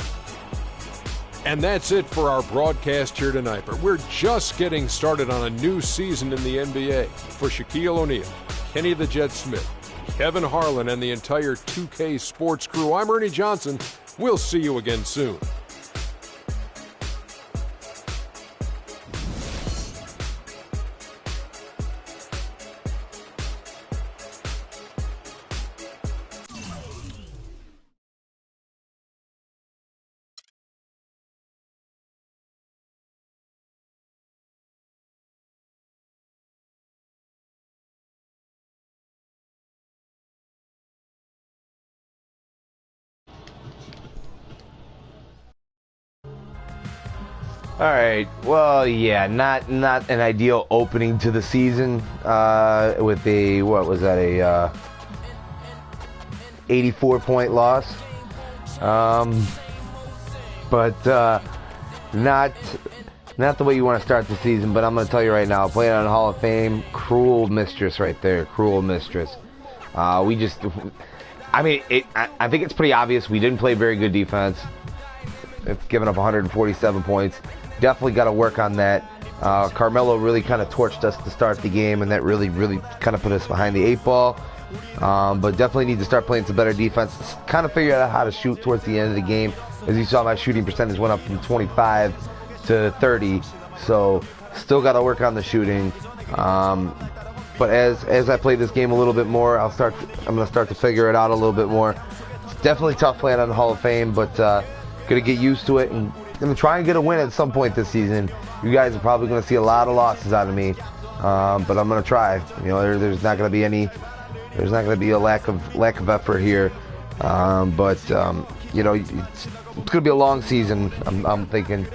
And that's it for our broadcast here tonight. But we're just getting started on a new season in the NBA. For Shaquille O'Neal, Kenny the Jet Smith, Kevin Harlan, and the entire 2K Sports crew, I'm Ernie Johnson. We'll see you again soon. All right. Well, yeah, not an ideal opening to the season with a, what was that, a 84-point loss. But not the way you want to start the season. But I'm going to tell you right now, playing on Hall of Fame, cruel mistress right there, cruel mistress. I think it's pretty obvious we didn't play very good defense. It's given up 147 points. Definitely got to work on that. Carmelo really kind of torched us to start the game, and that really kind of put us behind the 8 ball. But definitely need to start playing some better defense. Kind of figure out how to shoot towards the end of the game. As you saw, my shooting percentage went up from 25 to 30. So still got to work on the shooting. But as I play this game a little bit more, I'm going to start to figure it out a little bit more. It's definitely tough playing on the Hall of Fame, but going to get used to it and going to try and get a win at some point this season. You guys are probably going to see a lot of losses out of me, but I'm going to try. You know, there's not going to be a lack of effort here, but you know, it's going to be a long season. I'm thinking,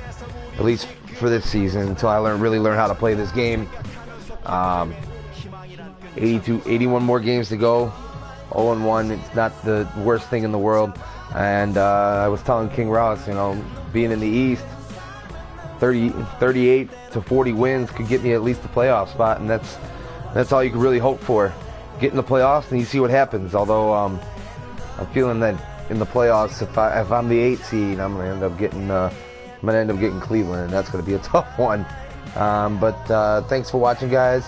at least for this season, until I really learn how to play this game. 81 more games to go. 0-1. It's not the worst thing in the world. And I was telling King Ross, you know, being in the East, 38 to 40 wins could get me at least a playoff spot, and that's all you can really hope for. Get in the playoffs, and you see what happens. Although I'm feeling that in the playoffs, if I'm the 8 seed, I'm gonna end up getting Cleveland, and that's gonna be a tough one. But thanks for watching, guys.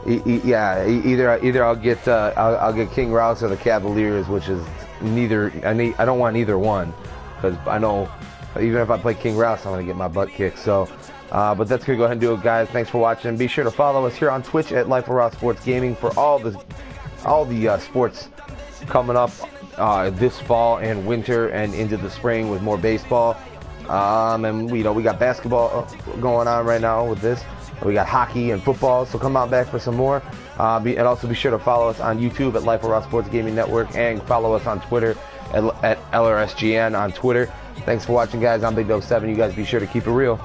Either I'll get King Rouse or the Cavaliers, which is neither. I don't want either one, because I know even if I play King Rouse, I'm gonna get my butt kicked. So, but that's gonna go ahead and do it, guys. Thanks for watching. Be sure to follow us here on Twitch at Life of Raw Sports Gaming for all the sports coming up this fall and winter and into the spring with more baseball. And we got basketball going on right now with this. We got hockey and football, so come on back for some more. And also be sure to follow us on YouTube at Life of Raw Sports Gaming Network, and follow us on Twitter at LRSGN on Twitter. Thanks for watching, guys. I'm Big Dog 7. You guys be sure to keep it real.